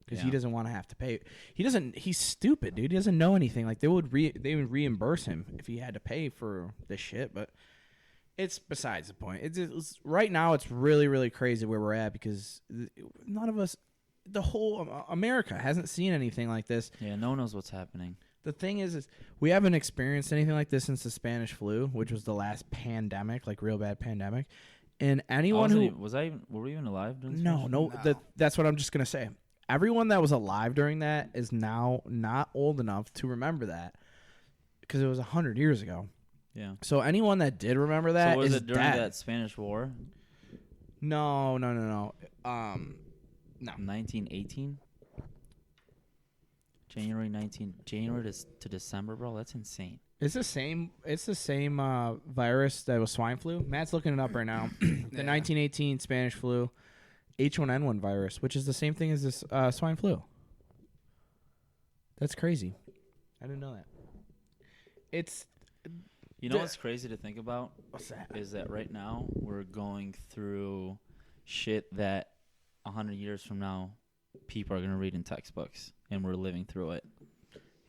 because he doesn't want to have to pay. He doesn't. He's stupid, dude. He doesn't know anything. Like they would reimburse him if he had to pay for this shit, but. It's besides the point. It's right now. It's really, really crazy where we're at because none of us, the whole America, hasn't seen anything like this. Yeah, no one knows what's happening. The thing is we haven't experienced anything like this since the Spanish flu, which was the last pandemic, like real bad pandemic. And anyone were we even alive during this? No. That's what I'm just gonna say. Everyone that was alive during that is now not old enough to remember that because it was 100 years ago. Yeah. So anyone that did remember that so was is it during dead. that Spanish War? No. No. 1918. January to December, bro. That's insane. It's the same. It's the same virus that was swine flu. Matt's looking it up right now. The 1918 Spanish flu, H1N1 virus, which is the same thing as this swine flu. That's crazy. I didn't know that. It's. You know what's crazy to think about? What's that? Is that right now we're going through shit that 100 years from now people are going to read in textbooks, and we're living through it.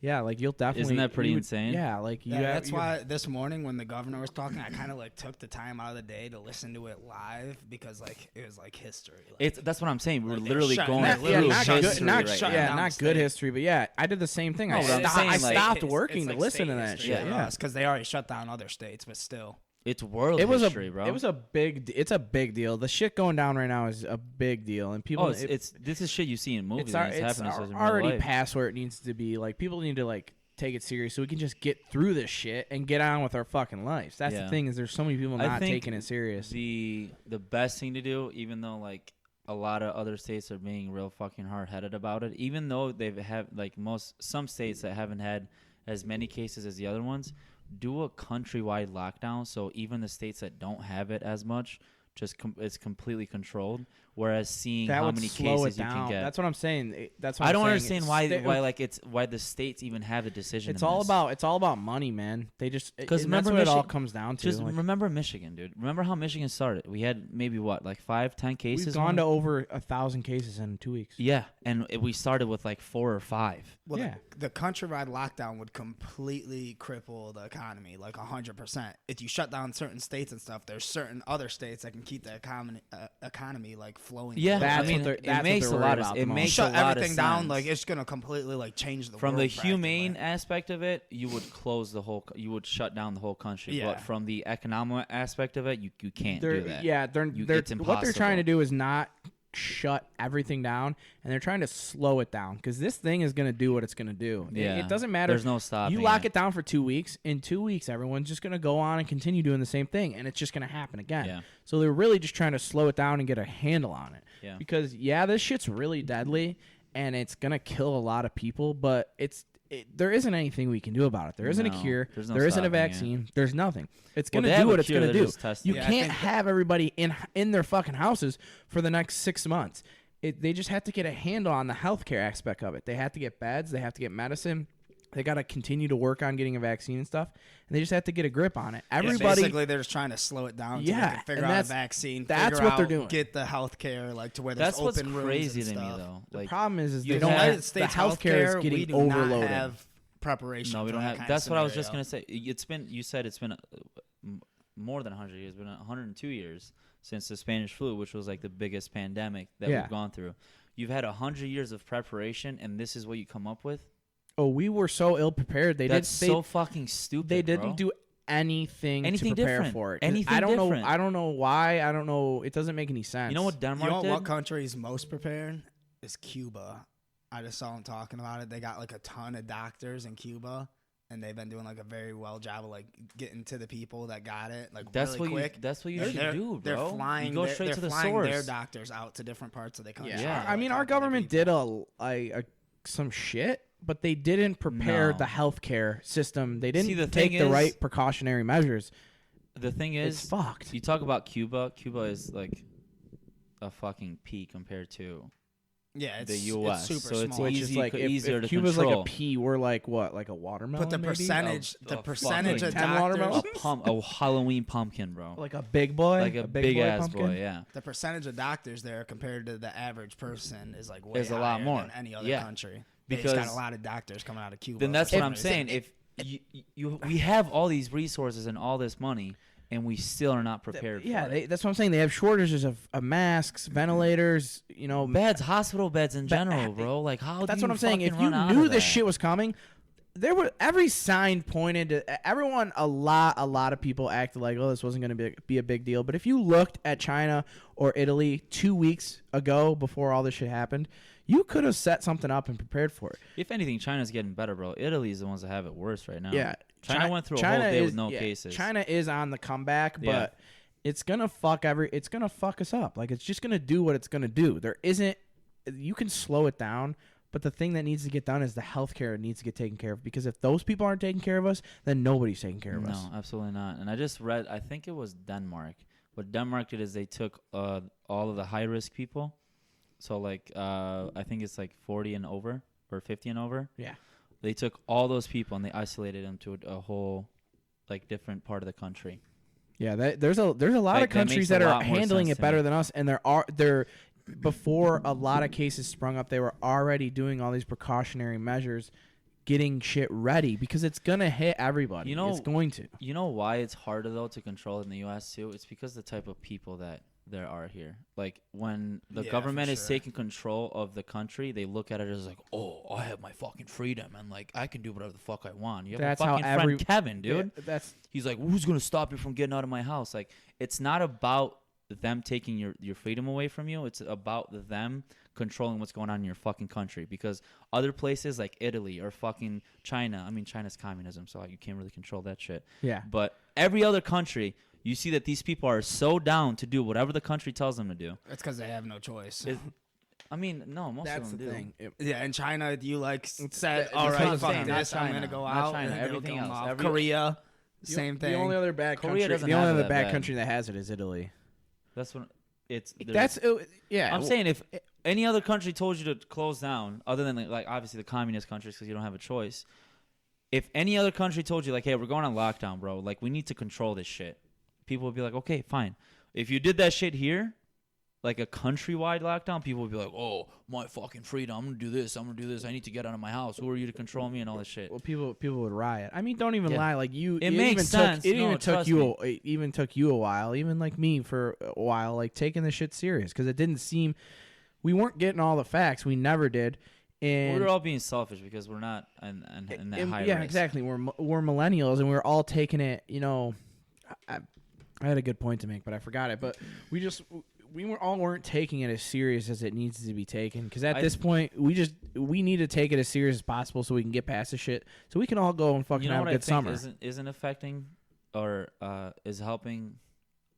Yeah, like you'll definitely. Isn't that pretty insane? Yeah, like that's why this morning when the governor was talking, I kind of like took the time out of the day to listen to it live because like it was like history. Like, That's what I'm saying. We're like, literally going not- through yeah, not history good, not, right shutting now. yeah, down not the good state. history, but yeah, I did the same thing. No, but I'm saying, I like, stopped working to listen to that shit. Yeah. because they already shut down other states, but still. It's world It was history, bro. It was a big. It's a big deal. The shit going down right now is a big deal, and people. this is shit you see in movies. It's, and it's it's happening in real already life. past where it needs to be. Like people need to like take it serious so we can just get through this shit and get on with our fucking lives. That's the thing is there's so many people I not think taking it serious. The best thing to do, even though like a lot of other states are being real fucking hard headed about it, even though they've have like some states that haven't had as many cases as the other ones, do a countrywide lockdown so even the states that don't have it as much it's completely controlled. Whereas seeing that how would many slow cases it you down. can get, That's what I'm saying. That's what I I'm don't saying. understand why the states even have a decision. It's in all this. about money, man. They just Because that's what it all comes down to. Just like, remember Michigan, dude. Remember how Michigan started? We had maybe like 5-10 cases. we've gone to over 1,000 cases in 2 weeks. Yeah, and we started with like 4 or 5. Well, Yeah. the countrywide lockdown would completely cripple the economy, like 100%. If you shut down certain states and stuff, there's certain other states that can keep the economy like flowing. Yeah, That's I mean, what they're- it that's what makes they're a worried lot about of the it most. makes shut a lot everything of down, sense. like it's gonna completely like change the From world the humane practically. aspect of it, you would close the whole. You would shut down the whole country. Yeah. But from the economic aspect of it, you can't They're, do that. Yeah, It's what they're trying to impossible. do is not shut everything down, and they're trying to slow it down because this thing is going to do what it's going to do. Yeah. It doesn't matter. There's no stopping. You lock it down for 2 weeks. In 2 weeks, everyone's just going to go on and continue doing the same thing, and it's just going to happen again. Yeah. So they're really just trying to slow it down and get a handle on it. Yeah. Because this shit's really deadly, and it's going to kill a lot of people, but there isn't anything we can do about it. There isn't a No, cure. there's no There isn't a stopping it. vaccine. There's nothing. It's Well, going to they do have what a it's cure, going to they're do. just testing You it. Yeah, I can't think- have everybody in their fucking houses for the next 6 months. They just have to get a handle on the healthcare aspect of it. They have to get beds. They have to get medicine. They got to continue to work on getting a vaccine and stuff. And they just have to get a grip on it. Everybody, basically, they're just trying to slow it down. So they Yeah, can figure and out a that's- vaccine. that's figure what they're out- doing. Get the healthcare like to where there's That's what's open rooms crazy and to me, stuff. though. the Like, problem is you they The don't United have the States healthcare is we getting do overloaded. not have preparation. no, we for don't that have. kind That's of what I was just scenario. gonna say. You said it's been more than 100 years. It's been 102 years since the Spanish flu, which was like the biggest pandemic that Yeah. we've gone through. You've had 100 years of preparation, and this is what you come up with. Oh, we were so ill prepared. That's so fucking stupid. They didn't bro. do anything to Anything prepare different. for it. 'Cause Anything I don't different. know. I don't know why. I don't know. It doesn't make any sense. You know what You Denmark know did? what country is most prepared? Is Cuba. I just saw them talking about it. They got like a ton of doctors in Cuba, and they've been doing like a very well job of like getting to the people that got it like That's really what quick. That's what you They're- should they're- do, They're bro. flying. You go they're- straight they're to the flying source. their doctors out to different parts of the country. Yeah. I mean, our government did some shit, but they didn't prepare No. the healthcare system. They didn't See, the take thing the is- right precautionary measures. The thing It's is, fucked. you talk about Cuba. Cuba is like a fucking peak compared to Yeah, the it's U.S. super so it's small. Which easy, is like easier if to Cuba's control. like a pea, we're like what, like a watermelon? But the maybe? percentage, A- the a percentage of fucking 10 watermelons? doctors, a Halloween pumpkin, bro. like a big boy, Like a big big boy ass pumpkin? boy, yeah. the percentage of doctors there compared to the average person is like way Is a lot higher more. than any other Yeah. country. Because They just got a lot of doctors coming out of Cuba. then that's for what some I'm reason. saying. If we have all these resources and all this money, and we still are not prepared Yeah, for it. that's what I'm saying. They have shortages of masks, ventilators, Beds, hospital beds in general, bro. Like how? That's do what I'm saying. If fucking you run out knew of this that? shit was coming, there were every sign pointed to everyone. A lot of people acted like, oh, this wasn't going to be a big deal. But if you looked at China or Italy 2 weeks ago before all this shit happened, you could have set something up and prepared for it. If anything, China's getting better, bro. Italy's the ones that have it worse right now. Yeah, China went through a whole day with no cases. China is on the comeback, but Yeah. it's gonna fuck us up. Like it's just gonna do what it's gonna do. There isn't. You can slow it down. But the thing that needs to get done is the healthcare needs to get taken care of. Because if those people aren't taking care of us, then nobody's taking care of us. No, absolutely not. And I just read, I think it was Denmark. What Denmark did is they took all of the high risk people. So like I think it's like 40 and over or 50 and over. Yeah. They took all those people and they isolated them to a whole like different part of the country. Yeah, there's a lot Like, of that countries makes that a are lot more handling sense it to better me. than us, and they're before a lot of cases sprung up, they were already doing all these precautionary measures, getting shit ready because it's gonna hit everybody. You know- it's going to. You know why it's harder though to control in the U.S. too? It's because the type of people that there are here. Like when the Yeah, government for is sure. taking control of the country, they look at it as like, oh, I have my fucking freedom and like I can do whatever the fuck I want. You have That's a how fucking every- friend Kevin, dude. Yeah, that's He's like, who's gonna stop you from getting out of my house? Like, it's not about them taking your freedom away from you. It's about them controlling what's going on in your fucking country. Because other places like Italy or fucking China, I mean, China's communism, so you can't really control that shit. yeah. But every other country, you see that these people are so down to do whatever the country tells them to do. It's because they have no choice. I mean, no, most That's of the them do. thing. Yeah, in China, you like said, that's all what right, I'm fuck saying, this, not I'm gonna China, go not out. China, and they'll everything go else, off. every- Korea, same thing. The only other bad Korea country, doesn't the only have it other that bad bad. country that has it is Italy. That's what it's. That's yeah. I'm saying if any other country told you to close down, other than like obviously the communist countries because you don't have a choice. If any other country told you like, hey, we're going on lockdown, bro, like we need to control this shit, people would be like, okay, fine. If you did that shit here, like a countrywide lockdown, people would be like, oh, my fucking freedom, I'm gonna do this, I need to get out of my house. Who are you to control me and all this shit? Well, people would riot. I mean, don't even Yeah. lie. Like you, It makes even sense. Took, it No, even took trust you. It even took you a while. Even like me for a while, like taking this shit serious because it didn't seem we weren't getting all the facts. We never did. And We're all being selfish because we're not in that high yeah, risk. exactly. We're millennials, and we're all taking it. I had a good point to make, but I forgot it. But we weren't taking it as serious as it needs to be taken. Because at this point, we need to take it as serious as possible so we can get past the shit. So we can all go and fucking You know have what a I good think summer. isn't affecting or is helping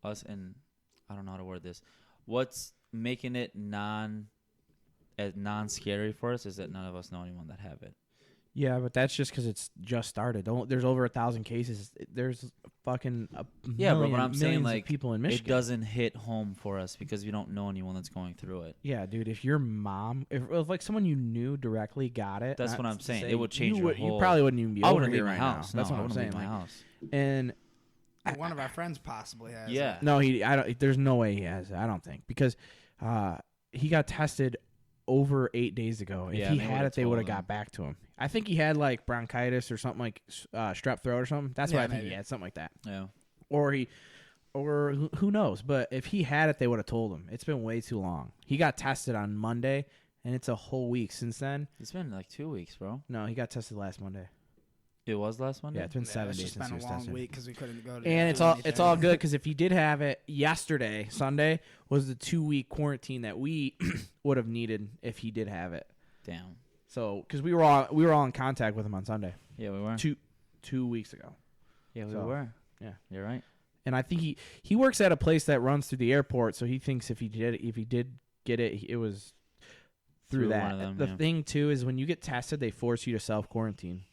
us in, I don't know how to word this. What's making it non-scary for us is that none of us know anyone that have it. Yeah, but that's just because it's just started. There's over 1,000 cases. There's fucking Yeah, but what I'm saying, millions like, of people in Michigan. it doesn't hit home for us because we don't know anyone that's going through it. Yeah, dude. If your mom, if like someone you knew directly got it, That's not what I'm to saying. say It would change your You whole- probably wouldn't even be I over wouldn't here leave my right house. now. That's No, what I I'm wouldn't saying. leave my Like, house. and One of our friends possibly has. Yeah. no, I don't. There's no way he has it. I don't think because he got tested over 8 days ago. If Yeah, he they had would've it, they would have told him. got back to him. I think he had like bronchitis or something like strep throat or something. That's what Yeah, I think he maybe. had, something like that. Yeah. Or who knows? But if he had it, they would have told him. It's been way too long. He got tested on Monday, and it's a whole week since then. It's been like 2 weeks, bro. No, he got tested last Monday. It was last Monday? Yeah, it's been 7 It's days just since he been was a long tested. week because we couldn't go to. And do it's all anything. good because if he did have it yesterday, Sunday was the 2-week quarantine that we would have needed if he did have it. Damn. So because we were all in contact with him on Sunday, Yeah, we were. 2 weeks ago. Yeah, we So, were. yeah. You're right. And I think he works at a place that runs through the airport, so he thinks if he did get it, it was through Through that. one of them, the yeah. thing too is when you get tested, they force you to self quarantine.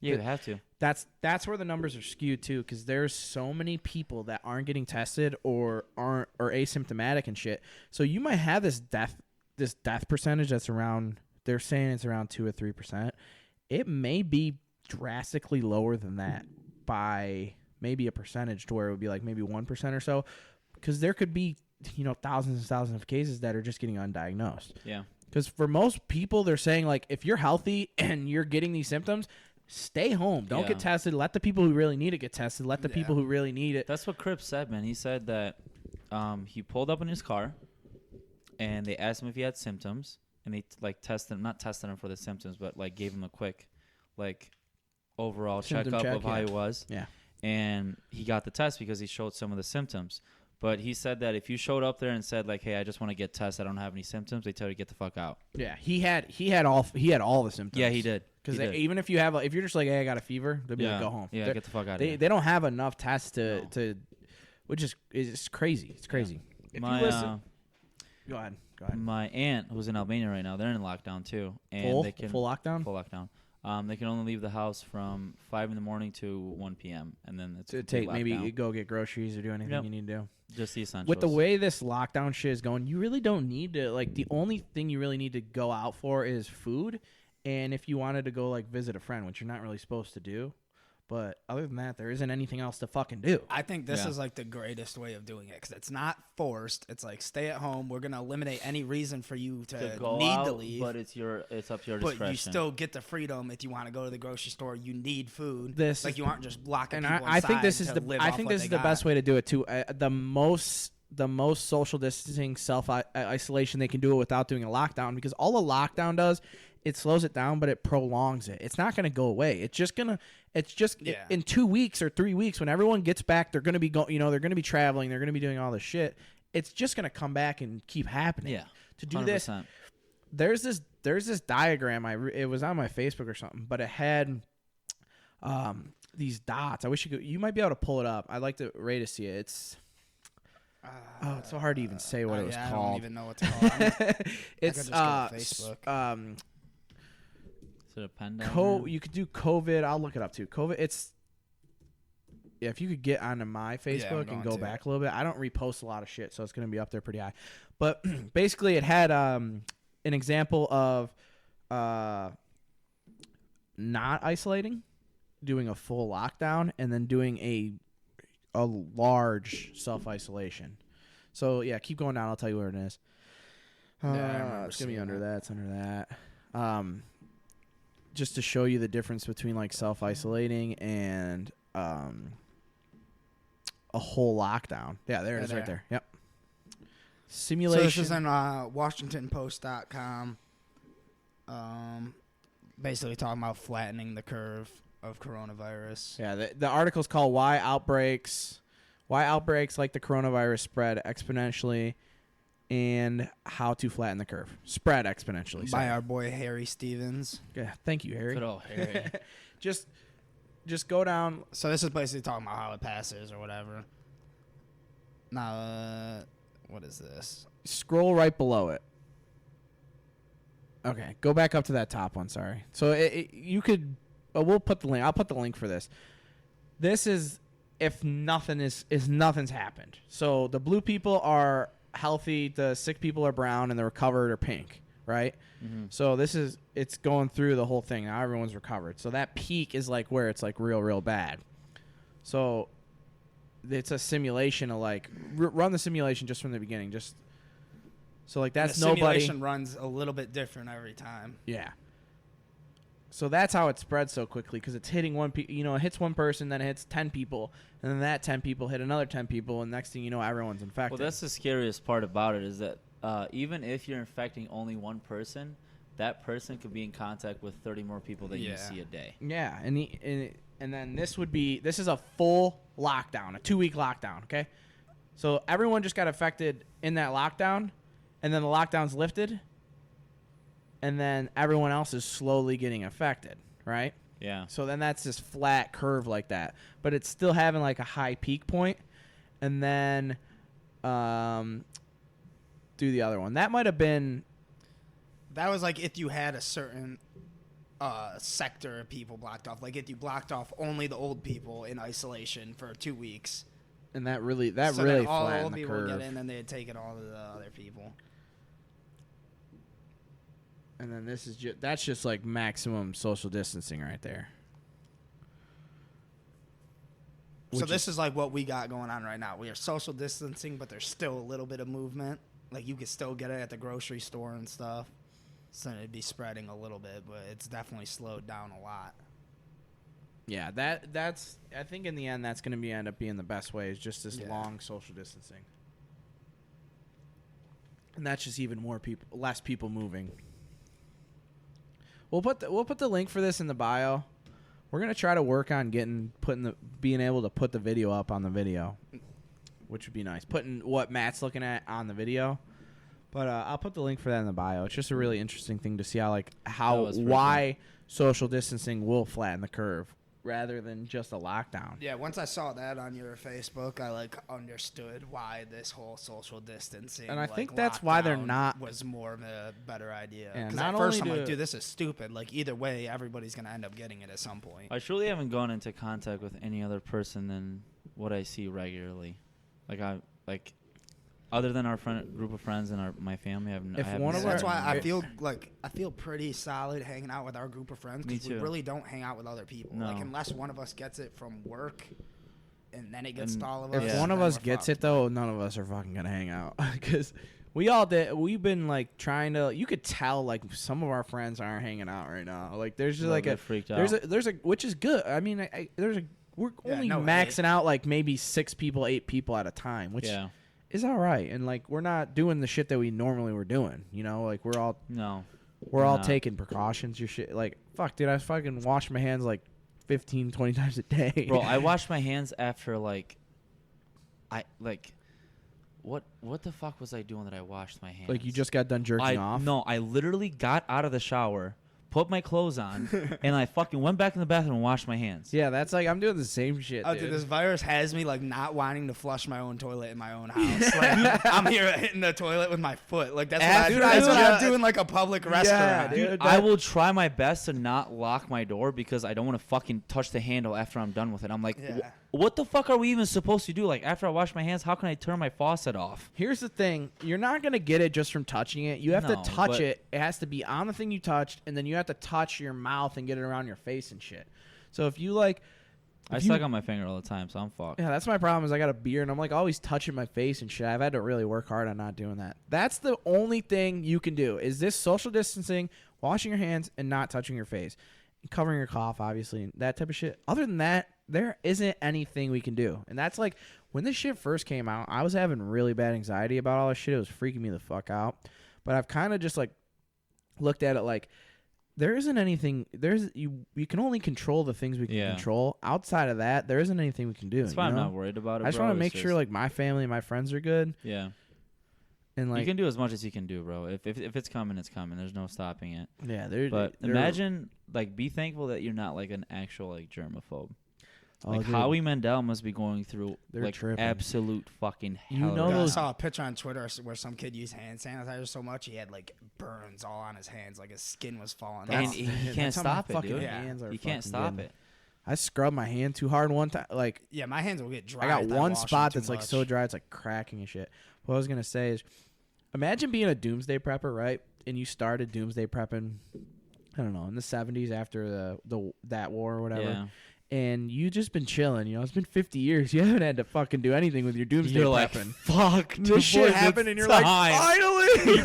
Yeah, you have to. That's where the numbers are skewed too, because there's so many people that aren't getting tested or asymptomatic and shit. So you might have this death this death percentage that's around, they're saying it's around 2 or 3%. It may be drastically lower than that by maybe a percentage to where it would be like maybe 1% or so, because there could be, thousands and thousands of cases that are just getting undiagnosed. Yeah. Because for most people, they're saying, like, if you're healthy and you're getting these symptoms, stay home. Don't get tested. Let the people who really need it get tested. Let the people who really need it. That's what Cripps said, man. He said that he pulled up in his car, and they asked him if he had symptoms, and they, not tested him for the symptoms, but, gave him a quick, overall checkup of how he was. Yeah. And he got the test because he showed some of the symptoms. But he said that if you showed up there and said hey, I just want to get tested, I don't have any symptoms, they tell you to get the fuck out. Yeah, he had all the symptoms. Yeah, he did. Because even if you have, if you're just hey, I got a fever, they'll be like, go home. Yeah, get the fuck out of here. They don't have enough tests to, which is crazy. It's crazy. Yeah. If you listen, go ahead. My aunt, who's in Albania right now, they're in lockdown too, and they can full lockdown. Full lockdown. They can only leave the house from 5 in to 1 p.m. and then it's maybe go get groceries or do anything you need to do. Just the essentials. With the way this lockdown shit is going, you really don't need to the only thing you really need to go out for is food, and if you wanted to go visit a friend, which you're not really supposed to do. But other than that, there isn't anything else to fucking do. I think this is the greatest way of doing it because it's not forced. It's stay at home. We're gonna eliminate any reason for you to go need out, to leave. But it's up to your but discretion. You still get the freedom if you want to go to the grocery store. You need food. You aren't just blocking. And people I think this inside is the best way to do it too. The most social distancing, self isolation they can do it without doing a lockdown, because all a lockdown does, it slows it down, but it prolongs it. It's not going to go away. In 2 weeks or 3 weeks, when everyone gets back, they're going to be they're going to be traveling, they're going to be doing all this shit. It's just going to come back and keep happening. Yeah. To do 100%. this, there's this diagram. It was on my Facebook or something, but it had these dots. I wish you might be able to pull it up. I'd like Ray to see it. It's it's so hard to even say what it was called. I don't even know what to call it. It's Facebook. Is it a pen down you could do COVID. I'll look it up too. COVID. If you could get onto my Facebook and go back a little bit. I don't repost a lot of shit, so it's going to be up there pretty high. But basically, it had an example of not isolating, doing a full lockdown, and then doing a large self-isolation. So, yeah, keep going down. I'll tell you where it is. It's going to be under that. It's under that. Just to show you the difference between self-isolating and a whole lockdown. Yeah, there it is right there. Yep. Simulation. So this is on WashingtonPost.com. Basically talking about flattening the curve of coronavirus. Yeah, the article's called Why Outbreaks Like the Coronavirus Spread Exponentially and How to Flatten the Curve. Spread exponentially. By our boy Harry Stevens. Yeah, thank you, Harry. Good old Harry. Just go down. So this is basically talking about how it passes or whatever. Now, what is this? Scroll right below it. Okay, go back up to that top one. Sorry. So you could. We'll put the link. I'll put the link for this. This is if nothing's happened. So the blue people are healthy, the sick people are brown, and the recovered are pink, right? Mm-hmm. So it's going through the whole thing. Now everyone's recovered. So that peak is where it's real bad. So it's a simulation of run the simulation just from the beginning. Just so that's the nobody. Simulation runs a little bit different every time. Yeah. So that's how it spreads so quickly, because it's hitting it hits one person, then it hits 10 people, and then that 10 people hit another 10 people, and next thing you know, everyone's infected. Well, that's the scariest part about it is that even if you're infecting only one person, that person could be in contact with 30 more people that you see a day. Yeah, and then this is a full lockdown, a 2-week lockdown, okay? So everyone just got affected in that lockdown, and then the lockdown's lifted, and then everyone else is slowly getting affected, right? Yeah. So then that's this flat curve like that. But it's still having a high peak point, and then do the other one. That might have been... That was if you had a certain sector of people blocked off. If you blocked off only the old people in isolation for 2 weeks. And that really all flattened old the people curve. would get in, and they'd take it all to the other people. And then this is that's just like maximum social distancing right there. So this is like what we got going on right now. We are social distancing, but there's still a little bit of movement. Like you could still get it at the grocery store and stuff. So it'd be spreading a little bit, but it's definitely slowed down a lot. Yeah, that's. I think in the end, that's going to end up being the best way. Is just this long social distancing, and that's just even less people moving. We'll put the link for this in the bio. We're gonna try to work on being able to put the video up on the video, which would be nice. Putting what Matt's looking at on the video, but I'll put the link for that in the bio. It's just a really interesting thing to see why social distancing will flatten the curve rather than just a lockdown. Yeah, once I saw that on your Facebook, I understood why this whole social distancing and I think that's why they're not was more of a better idea. Yeah, because at first I'm like, dude, this is stupid. Like either way, everybody's gonna end up getting it at some point. I truly haven't gone into contact with any other person than what I see regularly. Other than our group of friends and my family, that's why I feel pretty solid hanging out with our group of friends because we really don't hang out with other people. No. Like unless one of us gets it from work, and then it gets to all of us. If one of us gets it though, none of us are fucking gonna hang out because we all did. We've been like trying to. You could tell like some of our friends aren't hanging out right now. Like there's just like freaked out. There's a which is good. I mean, we're only maxing out like maybe 6 people, 8 people at a time, which. Yeah. Is all right, and like we're not doing the shit that we normally were doing, you know. Like we're all taking precautions. Your shit, like fuck, dude, I fucking wash my hands like 15, 20 times a day. Bro, I wash my hands after what the fuck was I doing that I washed my hands? Like you just got done jerking off? No, I literally got out of the shower, put my clothes on, and I fucking went back in the bathroom and washed my hands. Yeah, that's like I'm doing the same shit. Oh, dude, this virus has me like not wanting to flush my own toilet in my own house. Like I'm here hitting the toilet with my foot. Like that's what I'm doing like a public restaurant. Yeah, dude, I will try my best to not lock my door because I don't want to fucking touch the handle after I'm done with it. I'm like, what the fuck are we even supposed to do? Like after I wash my hands, how can I turn my faucet off? Here's the thing: you're not gonna get it just from touching it. You have to touch it. It has to be on the thing you touched, and then you have to touch your mouth and get it around your face and shit. So if you like, I suck on my finger all the time, so I'm fucked. Yeah, that's my problem. Is I got a beard and I'm like always touching my face and shit. I've had to really work hard on not doing that. That's the only thing you can do. Is this social distancing, washing your hands, and not touching your face, and covering your cough, obviously, and that type of shit. Other than that, there isn't anything we can do. And that's like when this shit first came out, I was having really bad anxiety about all this shit. It was freaking me the fuck out. But I've kind of just like looked at it like there isn't anything. You can only control the things we can control. Outside of that, there isn't anything we can do. That's why I'm not worried about it. I just want to make sure like my family and my friends are good. Yeah. And like you can do as much as you can do, bro. If it's coming, it's coming. There's no stopping it. Yeah, but imagine like be thankful that you're not like an actual like germaphobe. Like dude. Howie Mandel must be going through like tripping. absolute fucking hell. You know, I saw a picture on Twitter where some kid used hand sanitizer so much he had like burns all on his hands, like his skin was falling and off. he can't stop it, dude. You can't stop it. I scrubbed my hand too hard one time. Like my hands will get dry. I got one spot that's like so dry it's like cracking and shit. What I was gonna say is, imagine being a doomsday prepper, right? And you started doomsday prepping, I don't know, in the 70s after that war or whatever. Yeah. And you just been chilling, you know. It's been 50 years. You haven't had to fucking do anything with your doomsday You're prepping. Like, fuck, this shit happened, and you're like, finally,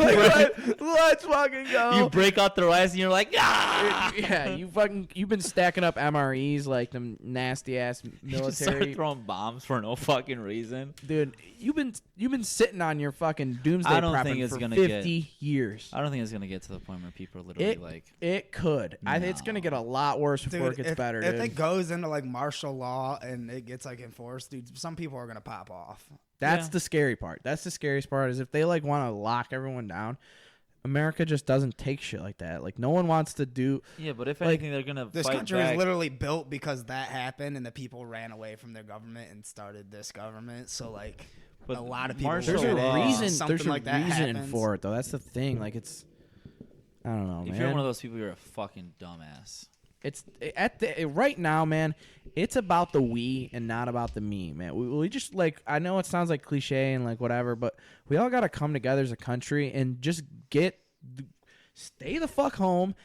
let's fucking go. You break out the rice, and you're like, ah. Yeah, you've been stacking up MREs like them nasty ass military. You just started throwing bombs for no fucking reason, dude. You've been sitting on your fucking doomsday prepping for 50 years. I don't think it's gonna get to the point where people are literally it could. No. It's gonna get a lot worse before it gets better. If it goes into like martial law and it gets like enforced, dude, some people are gonna pop off. That's the scary part. That's the scariest part is if they like want to lock everyone down. America just doesn't take shit like that. Like no one wants to do. Yeah, but if anything, they're gonna. This fight country back. was literally built because that happened, and the people ran away from their government and started this government. So like, a lot of people. There's a reason. There's a like that reason happens. for it though. That's the thing. Like it's. I don't know, man. If you're one of those people, you're a fucking dumbass. It's right now, man. It's about the we and not about the me, man. We just like, I know it sounds like cliche and like whatever, but we all got to come together as a country and just stay the fuck home.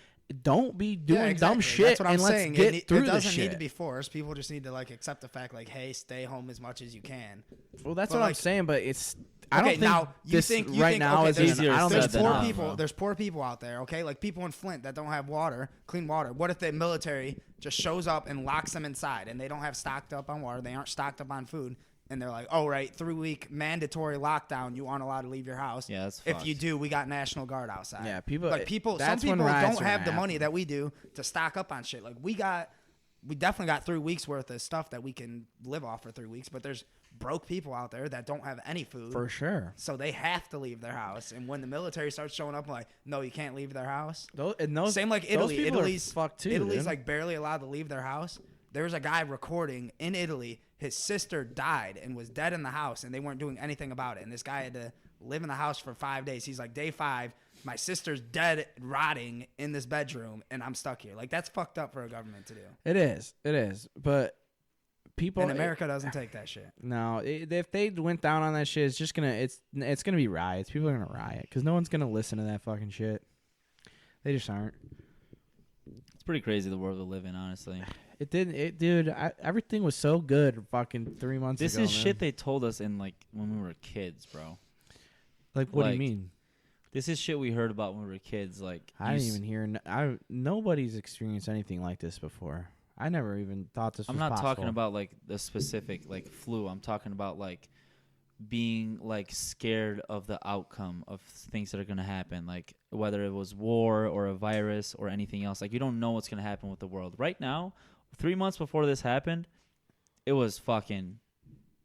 Don't be doing dumb exactly. shit. That's what I'm and let's saying. get through it this doesn't shit. need to be forced. People just need to like accept the fact, like, hey, stay home as much as you can. Well, that's But, what I'm like, saying, but it's. I don't think now you this think right now okay, is there's, easier I don't said think there's than poor done, people. bro. There's poor people out there. Okay, like people in Flint that don't have water, clean water. What if the military just shows up and locks them inside, and they don't have stocked up on water, they aren't stocked up on food, and they're like, oh right, 3-week mandatory lockdown, you aren't allowed to leave your house. Yeah, that's if fucked. you do, we got National Guard outside. Yeah, people. Like some that's when people riots don't are have gonna the money happen. that we do to stock up on shit. Like we definitely got 3 weeks worth of stuff that we can live off for 3 weeks. But there's broke people out there that don't have any food, For sure. so they have to leave their house. And when the military starts showing up, like, no, you can't leave their house. Same like Italy. Those people Italy's are fucked too. Italy's dude. like barely allowed to leave their house. There was a guy recording in Italy. His sister died and was dead in the house, and they weren't doing anything about it. And this guy had to live in the house for 5 days. He's like, day 5, my sister's dead, rotting in this bedroom, and I'm stuck here. Like, that's fucked up for a government to do. It is. But people And America doesn't take that shit. No, if they went down on that shit, it's just gonna it's gonna be riots. People are gonna riot because no one's gonna listen to that fucking shit. They just aren't. It's pretty crazy the world we live in, honestly. It didn't. Dude, everything was so good fucking 3 months This ago. is man. shit they told us in like when we were kids, bro. Like, what do you like, mean? This is shit we heard about when we were kids. Like I didn't even hear. Nobody's experienced anything like this before. I never even thought this was I'm not possible. talking about like the specific like flu. I'm talking about like being like scared of the outcome of things that are gonna happen, like whether it was war or a virus or anything else. Like you don't know what's gonna happen with the world right now. 3 months before this happened, it was fucking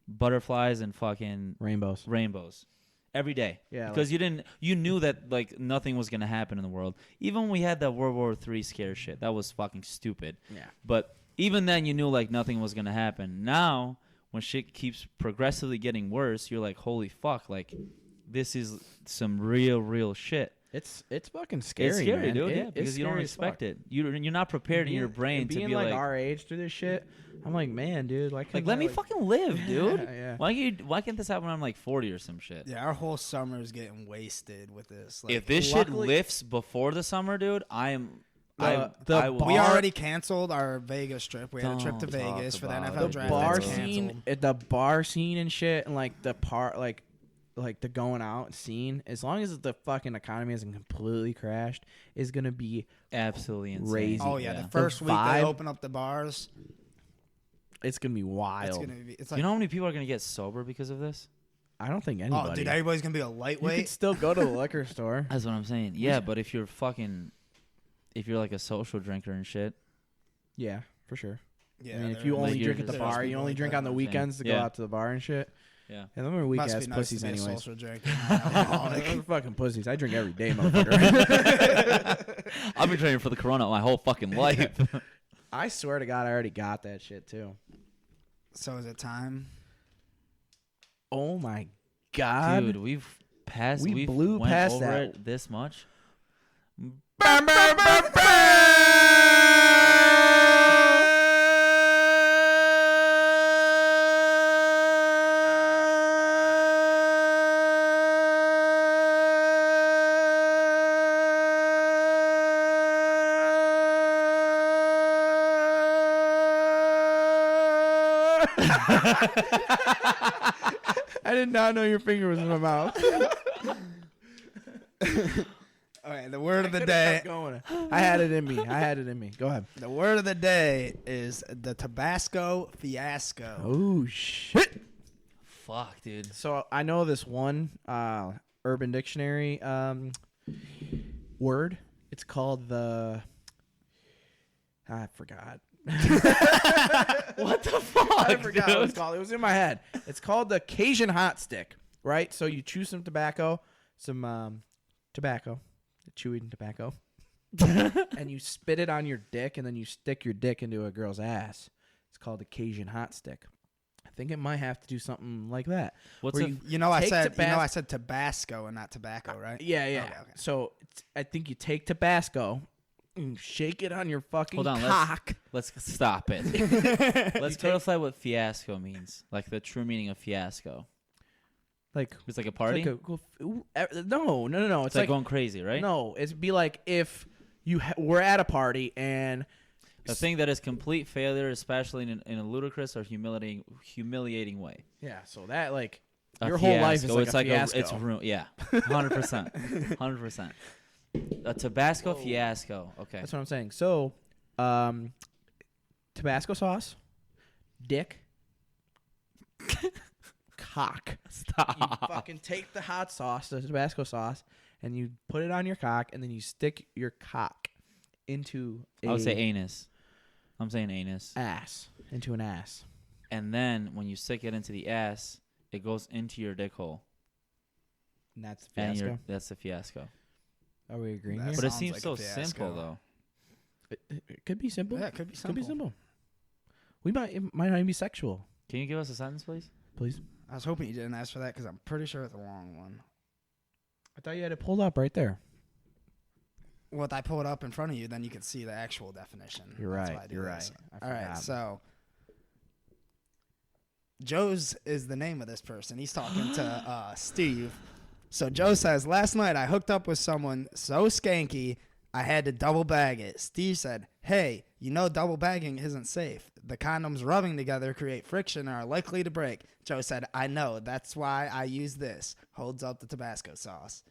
butterflies and fucking rainbows every day. Yeah, because you knew that like nothing was gonna happen in the world. Even when we had that World War III scare shit, that was fucking stupid. Yeah. But even then, you knew like nothing was gonna happen. Now, when shit keeps progressively getting worse, you're like, holy fuck, like this is some real shit. It's fucking scary. It's scary, man. dude. Yeah, because you don't expect it. You're not prepared in your brain to being be like our age through this shit. I'm like, man, dude, like let me fucking live, dude. Yeah. Why can't this happen when I'm like 40 or some shit? Yeah, our whole summer is getting wasted with this. Like, If this luckily- shit lifts before the summer, dude, I will. we already canceled our Vegas trip. We had a trip to Don't talk Vegas for the about NFL it. draft. bar That's scene, canceled. the bar scene and shit, and like the part, like the going out scene. As long as the fucking economy hasn't completely crashed, is gonna be absolutely insane. crazy. Oh yeah, Yeah. the first The week they vibe- open up the bars. it's gonna be It's wild. gonna be. It's like, You know how many people are gonna get sober because of this? I don't think anybody. oh dude, everybody's gonna be a you lightweight. could still go to the liquor store. That's what I'm saying. Yeah, but if you're like a social drinker and shit, Yeah, for sure. Yeah, I mean, if there- you only like drink you're at the just- bar, you only drink on the I'm saying. weekends to go Yeah. out to the bar and shit. yeah. And them are weak must ass be nice pussies to be a anyways. social drinker. They're fucking pussies. I drink every day, motherfucker. I've been training for the Corona my whole fucking life. I swear to God, I already got that shit too. So is it time? Oh my God, Dude, we've We blew went past over that. it this much. I did not know your finger was in my mouth. All right, the word of the day. Going. I had it in me. Go ahead. The word of the day is the Tabasco Fiasco. Oh shit. Fuck, dude. So I know this one Urban Dictionary word. It's called the. I forgot. What the fuck? I forgot what it's dude? called. It was in my head. It's called the Cajun hot stick, right? So you chew some tobacco, chewing tobacco, and you spit it on your dick, and then you stick your dick into a girl's ass. It's called the Cajun hot stick. I think it might have to do something like that. What's where a, you You know, I take said Tabasco and not tobacco, right? Yeah. Okay. So I think you take Tabasco and shake it on your fucking Hold on, cock. let's stop it. Let's clarify what fiasco means. Like the true meaning of fiasco. Like It's like a party. no. It's like going crazy, right? No, it'd be like if you were at a party and A thing that is complete failure, especially in a ludicrous or humiliating way. yeah. So that like A your whole life is fiasco. like It's a like fiasco. it's 100%, 100%. A Tabasco fiasco. Okay. That's what I'm saying. So, Tabasco sauce, dick, cock. Stop. You fucking take the hot sauce, the Tabasco sauce, and you put it on your cock, and then you stick your cock into I would say anus. I'm saying anus. into an ass. And then when you stick it into the ass, it goes into your dick hole. And that's the And fiasco. that's the fiasco. Are we agreeing That here? But it sounds seems like so a fiasco. simple, though. It could be simple. Yeah, it could be Could be simple. simple. It might not even be sexual. Can you give us a sentence, please? Please. I was hoping you didn't ask for that because I'm pretty sure it's a long one. I thought you had it pulled up right there. Well, if I pull it up in front of you, then you can see the actual definition. You're That's right. why I do You're this. right. I All right, forgot. so Joe's is the name of this person. He's talking to Steve. So Joe says, last night I hooked up with someone so skanky I had to double bag it. Steve said, hey, you know double bagging isn't safe. The condoms rubbing together create friction and are likely to break. Joe said, I know. That's why I use this. Holds up the Tabasco sauce.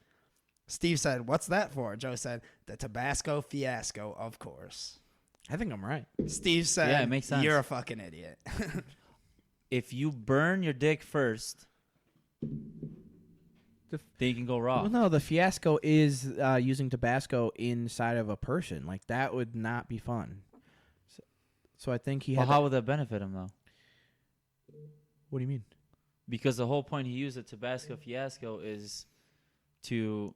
Steve said, what's that for? Joe said, the Tabasco fiasco, of course. I think I'm right. Steve said, Yeah, it makes sense. you're a fucking idiot. If you burn your dick first, then you can go raw. Well, no, the fiasco is using Tabasco inside of a person. Like that would not be fun. So I think he Well, had. how would that benefit him, though? What do you mean? Because the whole point he used the Tabasco fiasco is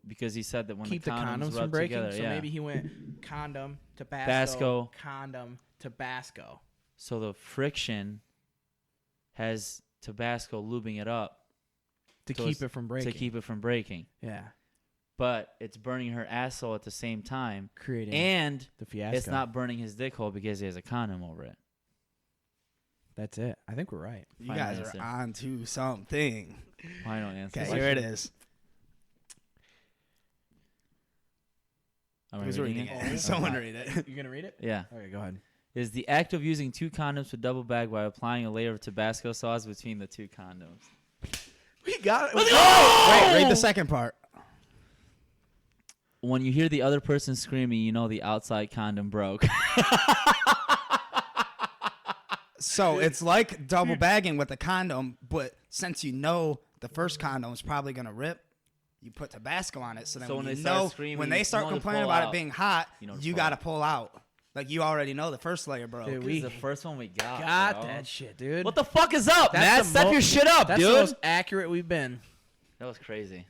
because he said that when Keep the the condoms condoms from rub breaking. together, So yeah. maybe he went condom, Tabasco, Tabasco. condom, Tabasco. So the friction has Tabasco lubing it up To So keep it's- it from breaking. to keep it from breaking. Yeah. But it's burning her asshole at the same time, Creating and the fiasco. it's not burning his dick hole because he has a condom over it. That's it. I think we're right. You Final guys answer. are on to something. Final answer. Okay, here it is. Am I Who's reading reading it? it? Someone read it. You gonna read it? Yeah. Okay, go ahead. Is the act of using two condoms to double bag while applying a layer of Tabasco sauce between the two condoms. We got it. Wait, read the second part. When you hear the other person screaming, you know the outside condom broke. So it's like double bagging with a condom, but since you know the first condom is probably gonna rip, you put Tabasco on it. So then So when you they start know screaming, when they you start know to complaining pull about out. it being hot, You know to you pull gotta out. pull out. Like you already know the first layer broke. Dude, This is the first one we got. got bro. that shit, dude. What the fuck is up, That's man? the Step mo- your shit up, That's dude. the most accurate we've been. That was crazy.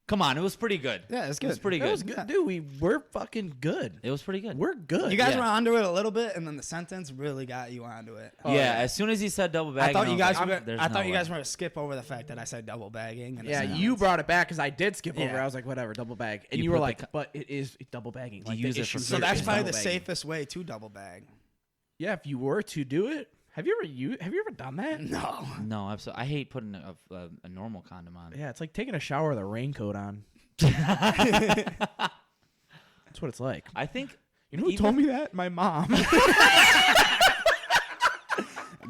Come on, it was pretty good. Yeah, it's It was good. pretty That good. was good, dude. We're fucking good. It was pretty good. We're good. You guys Yeah. were onto it a little bit, and then the sentence really got you onto it. Oh, yeah, yeah. as soon as he said double I bagging, thought you guys were. There's I no thought you way. guys were gonna skip over the fact that I said double bagging. in a Yeah, sentence. you brought it back because I did skip over. Yeah. I was like, whatever, double bag, and You you were put the like, co- but it is double bagging. You Like, use the it for issue So here that's is probably double the bagging. safest way to double bag. Yeah, if you were to do it, have you ever done that? No. No, absolutely. I hate putting a normal condom on. Yeah, it's like taking a shower with a raincoat on. That's what it's like. I think You know who even- told me that? My mom.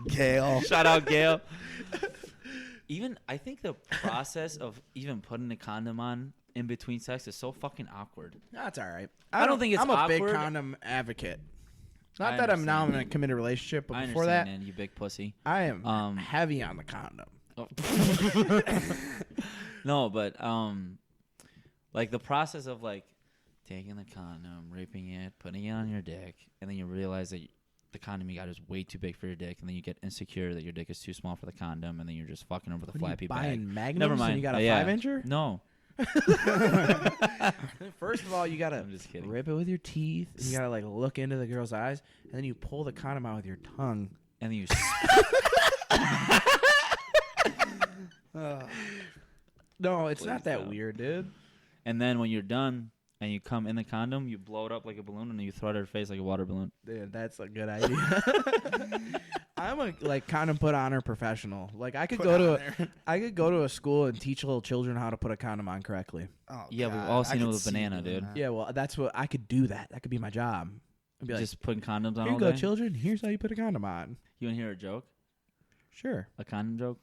Gail. Shout out Gail. I think the process of even putting a condom on in between sex is so fucking awkward. That's all right. I don't think it's I'm a big awkward. condom advocate. I Not that I'm now in understand. a committed relationship, but I before that, understand, man, you big pussy. I am Um, heavy on the condom. No, but like the process of like taking the condom, raping it, putting it on your dick, and then you realize that the condom you got is way too big for your dick, and then you get insecure that your dick is too small for the condom, and then you're just fucking over the What are you flappy bag. buying magnums Never and mind. you got a Yeah. 5-incher? No, First of all, you gotta I'm just kidding. rip it with your teeth. And you gotta like look into the girl's eyes, and then you pull the condom out with your tongue. And then you No, it's Please not that don't. weird, dude. and then when you're done and you come in the condom, you blow it up like a balloon, and then you throw it at her face like a water balloon. Dude, that's a good idea. I'm a like condom put on professional. Like I could Put go to on I could go to a school and teach little children how to put a condom on correctly. Oh, Yeah, we've God, all I seen it could with a see banana, doing dude. that. Yeah, well, that's what I could do. That could be my job. I'd be like, Just putting condoms on here all you go, day. children. Here's how you put a condom on. You want to hear a joke? Sure, A condom joke?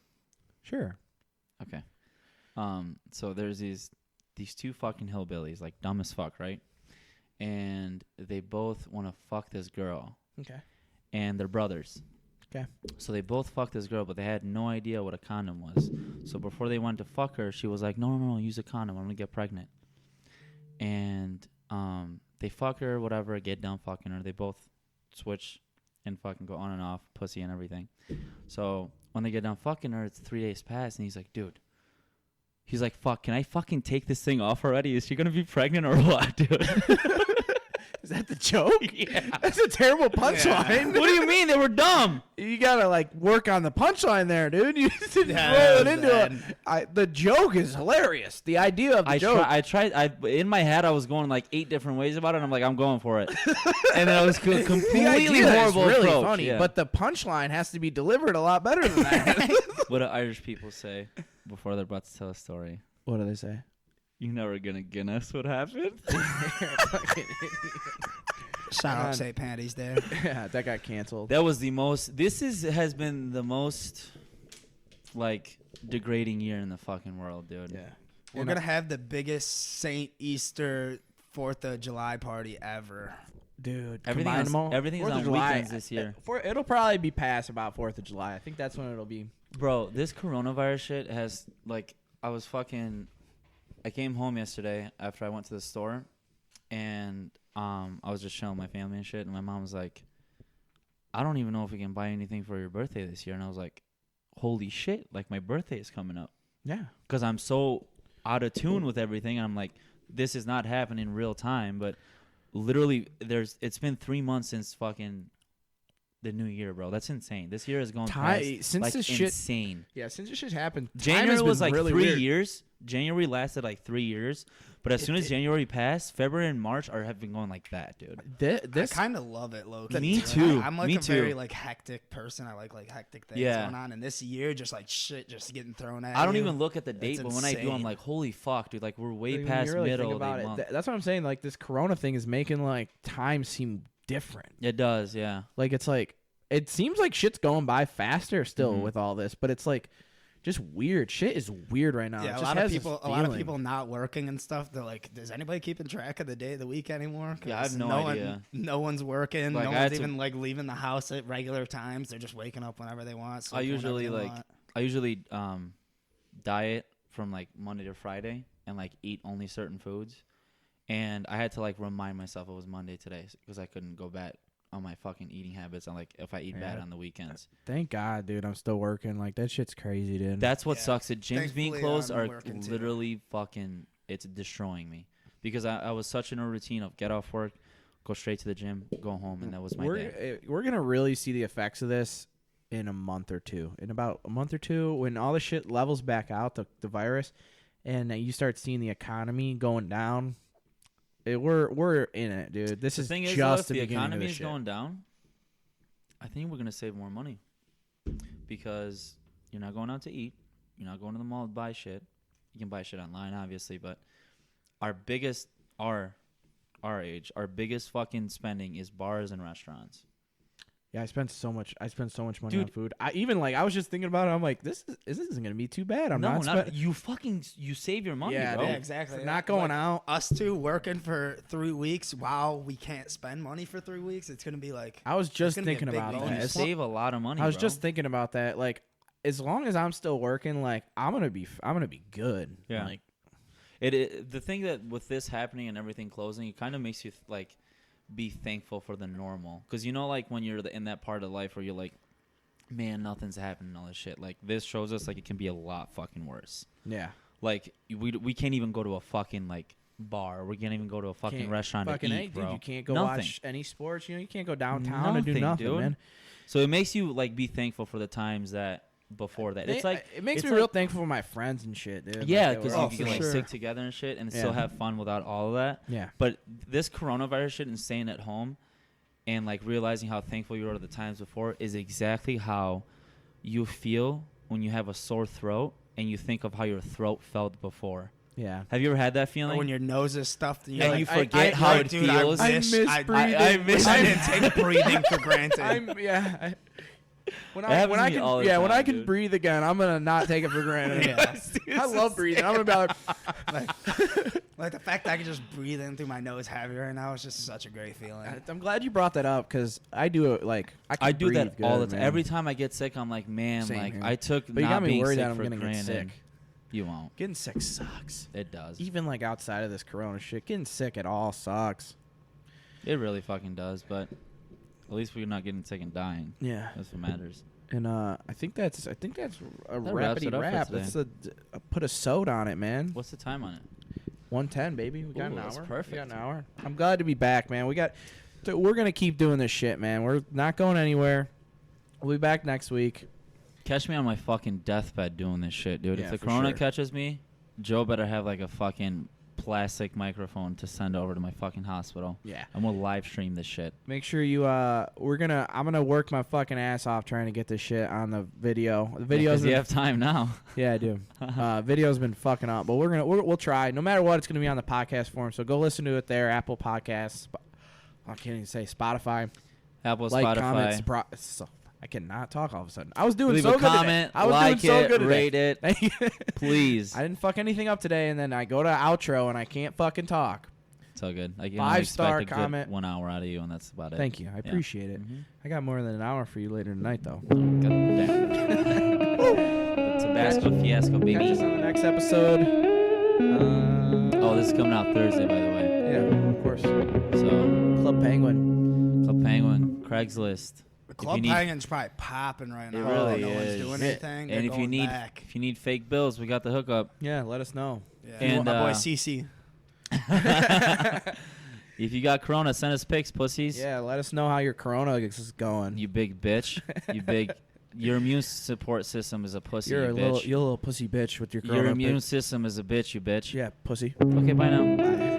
sure. Okay. So there's these two fucking hillbillies, like dumb as fuck, right? And they both want to fuck this girl, Okay. and they're brothers. Okay. So they both fucked this girl, but they had no idea what a condom was. So before they went to fuck her, she was like, no, use a condom. I'm gonna get pregnant. And they fuck her, whatever, get done fucking her. They both switch and fucking go on and off, pussy and everything. So when they get done fucking her, it's 3 days past, and he's like, dude. He's like, fuck, can I fucking take this thing off already? Is she gonna be pregnant or what, dude? Is that the joke? Yeah. That's a terrible punchline. What do you mean? They were dumb. You gotta like work on the punchline there, dude. You just roll Yeah, it into it. The joke is hilarious. The idea of the joke. I tried. In my head, I was going like 8 different ways about it. And I'm like, I'm going for it. And then I was the completely idea horrible is really approach. funny, Yeah. but the punchline has to be delivered a lot better than that. What do Irish people say before they're about to tell a story? What do they say? You're never gonna guess what happened. Shout out St. Patty's Day. Yeah, that got canceled. That was the most. Has been the most like degrading year in the fucking world, dude. Yeah. We're going to have the biggest St. Easter 4th of July party ever. Dude, Everything's on 4th of weekends this year. It'll probably be past about 4th of July. I think that's when it'll be. Bro, this coronavirus shit has like I came home yesterday after I went to the store, and I was just chilling with my family and shit, and my mom was like, I don't even know if we can buy anything for your birthday this year. And I was like, holy shit, like my birthday is coming up. Yeah. Because I'm so out of tune with everything, and I'm like, this is not happening in real time. But literally, it's been 3 months since fucking the new year, bro. That's insane. This year has gone past, Since like, this shit, insane. yeah, since this shit happened, January was like really 3 weird. years. January lasted like 3 years. But as soon as January passed, February and March have been going like that, dude. This I kind of love it, low. Me too. I'm like Me a very too. like hectic person. I like hectic things Yeah. going on. And this year, just like shit, just getting thrown at I don't you. even look at the date, That's but when I do, I'm insane. like, holy fuck, dude. Like, we're way when past you really middle think of about the it, month. that's what I'm saying. Like this Corona thing is making like time seem different. It does, yeah. Like it's like it seems like shit's going by faster still Mhm. with all this, but it's like just weird. Shit is weird right now. It Yeah, a just lot of has this people, a lot of feeling. people not working and stuff. They're like, "Does anybody keeping track of the day of the week anymore?" Yeah, I have 'Cause no idea. no one's working. Like, no I had one's to- even like leaving the house at regular times. They're just waking up whenever they want. I usually want. diet from like Monday to Friday and like eat only certain foods. And I had to like remind myself it was Monday today because I couldn't go back on my fucking eating habits on like if I eat bad Yeah. on the weekends. Thank God, dude. I'm still working. Like that shit's crazy, dude. That's what Yeah. sucks. The gyms being Thankfully, closed I'm are working too. literally fucking, it's destroying me. Because I was such in a routine of get off work, go straight to the gym, go home, and that was my day. We're gonna really see the effects of this in a month or two. In about a month or two, when all the shit levels back out, the virus, and you start seeing the economy going down. We're in it, dude. This The is thing is, just though, the if the beginning of economy this is shit. going down, I think we're going to save more money. Because you're not going out to eat. You're not going to the mall to buy shit. You can buy shit online, obviously, but our biggest fucking spending is bars and restaurants. Yeah, I spent so much money Dude. on food. I was just thinking about it. I'm like, this isn't gonna be too bad. You save your money, Yeah, bro. Yeah, exactly. For not going Like, out. Us two working for 3 weeks while we can't spend money for 3 weeks. It's gonna be like I was just gonna be a thinking big about bonus. You that. It's- save a lot of money, I was bro. just thinking about that. Like, as long as I'm still working, like I'm gonna be good. Yeah. Like, The thing that with this happening and everything closing, it kind of makes you like be thankful for the normal, because you know, like when you're in that part of life where you're like, man, nothing's happening and all this shit. Like this shows us like it can be a lot fucking worse. yeah. Like we can't even go to a fucking like bar. We can't even go to a fucking restaurant to eat, anything. bro. You can't go Nothing. watch any sports. You can't go downtown and do nothing, dude. man. So it makes you like be thankful for the times that before that. It's like it makes it's me like- real thankful for my friends and shit, dude. Yeah, Like, because they were- you can like sure. stick together and shit and Yeah. still have fun without all of that. Yeah. But this coronavirus shit and staying at home, and like realizing how thankful you were the times before is exactly how you feel when you have a sore throat and you think of how your throat felt before. Yeah. Have you ever had that feeling? Or when your nose is stuffed and, and you forget how it dude, feels. I didn't take breathing for granted. When That happens I to me can all the time, when I can dude. breathe again, I'm gonna not take it for granted. I love breathing. I'm gonna be Like the fact that I can just breathe in through my nose heavy right now is just such a great feeling. I'm glad you brought that up because I do it like I do that breathe all good, the time. man. Every time I get sick, I'm like, man, Same like here. I took But you not got me being worried sick that I'm for gonna get granted. sick. You won't. Getting sick sucks. It does. Even like outside of this corona shit, getting sick at all sucks. It really fucking does. But at least we're not getting sick and dying. Yeah. That's what matters. And I think that's a That wraps it up for wrap. today. That's put a soda on it, man. What's the time on it? 1:10, baby. We got Ooh, an hour. that's perfect. We got an hour. I'm glad to be back, man. We're gonna keep doing this shit, man. We're not going anywhere. We'll be back next week. Catch me on my fucking deathbed doing this shit, dude. Yeah, If the for corona sure. catches me, Joe better have like a fucking plastic microphone to send over to my fucking hospital. Yeah. And we'll live stream this shit. Make sure you I'm gonna work my fucking ass off trying to get this shit on the video. The video's you have time now. Yeah, I do. Video's been fucking up, but we'll try. No matter what, it's gonna be on the podcast form. So go listen to it there. Apple Podcasts. I can't even say Spotify. Apple, Like, Spotify. comments. I cannot talk all of a sudden. I was doing Leave so a good comment, today. I was like doing so it, good today. rate it. Thank you. Please. I didn't fuck anything up today, and then I go to outro and I can't fucking talk. It's all good. I can 5-star expect a comment. good 1 hour out of you, and that's about it. Thank you. I Yeah. appreciate it. Mhm. I got more than an hour for you later tonight, though. God damn. The Tabasco Fiasco, Catch baby. us on the next episode. Oh, this is coming out Thursday, by the way. Yeah, of course. So, Club Penguin. Club Penguin, Craigslist. The If Club you need- Penguin's probably popping right now. It really no one's is. doing Yeah. anything. They're And if you going need back. fake bills, we got the hookup. Yeah, let us know. Yeah. and, my boy uh, CC. If you got corona, send us pics, pussies. Yeah, let us know how your corona is going. You big bitch. You big. Your immune support system is a pussy, You're you a bitch. little pussy bitch with your corona. Your immune system is a bitch, you bitch. Yeah, pussy. Okay, bye now. Bye.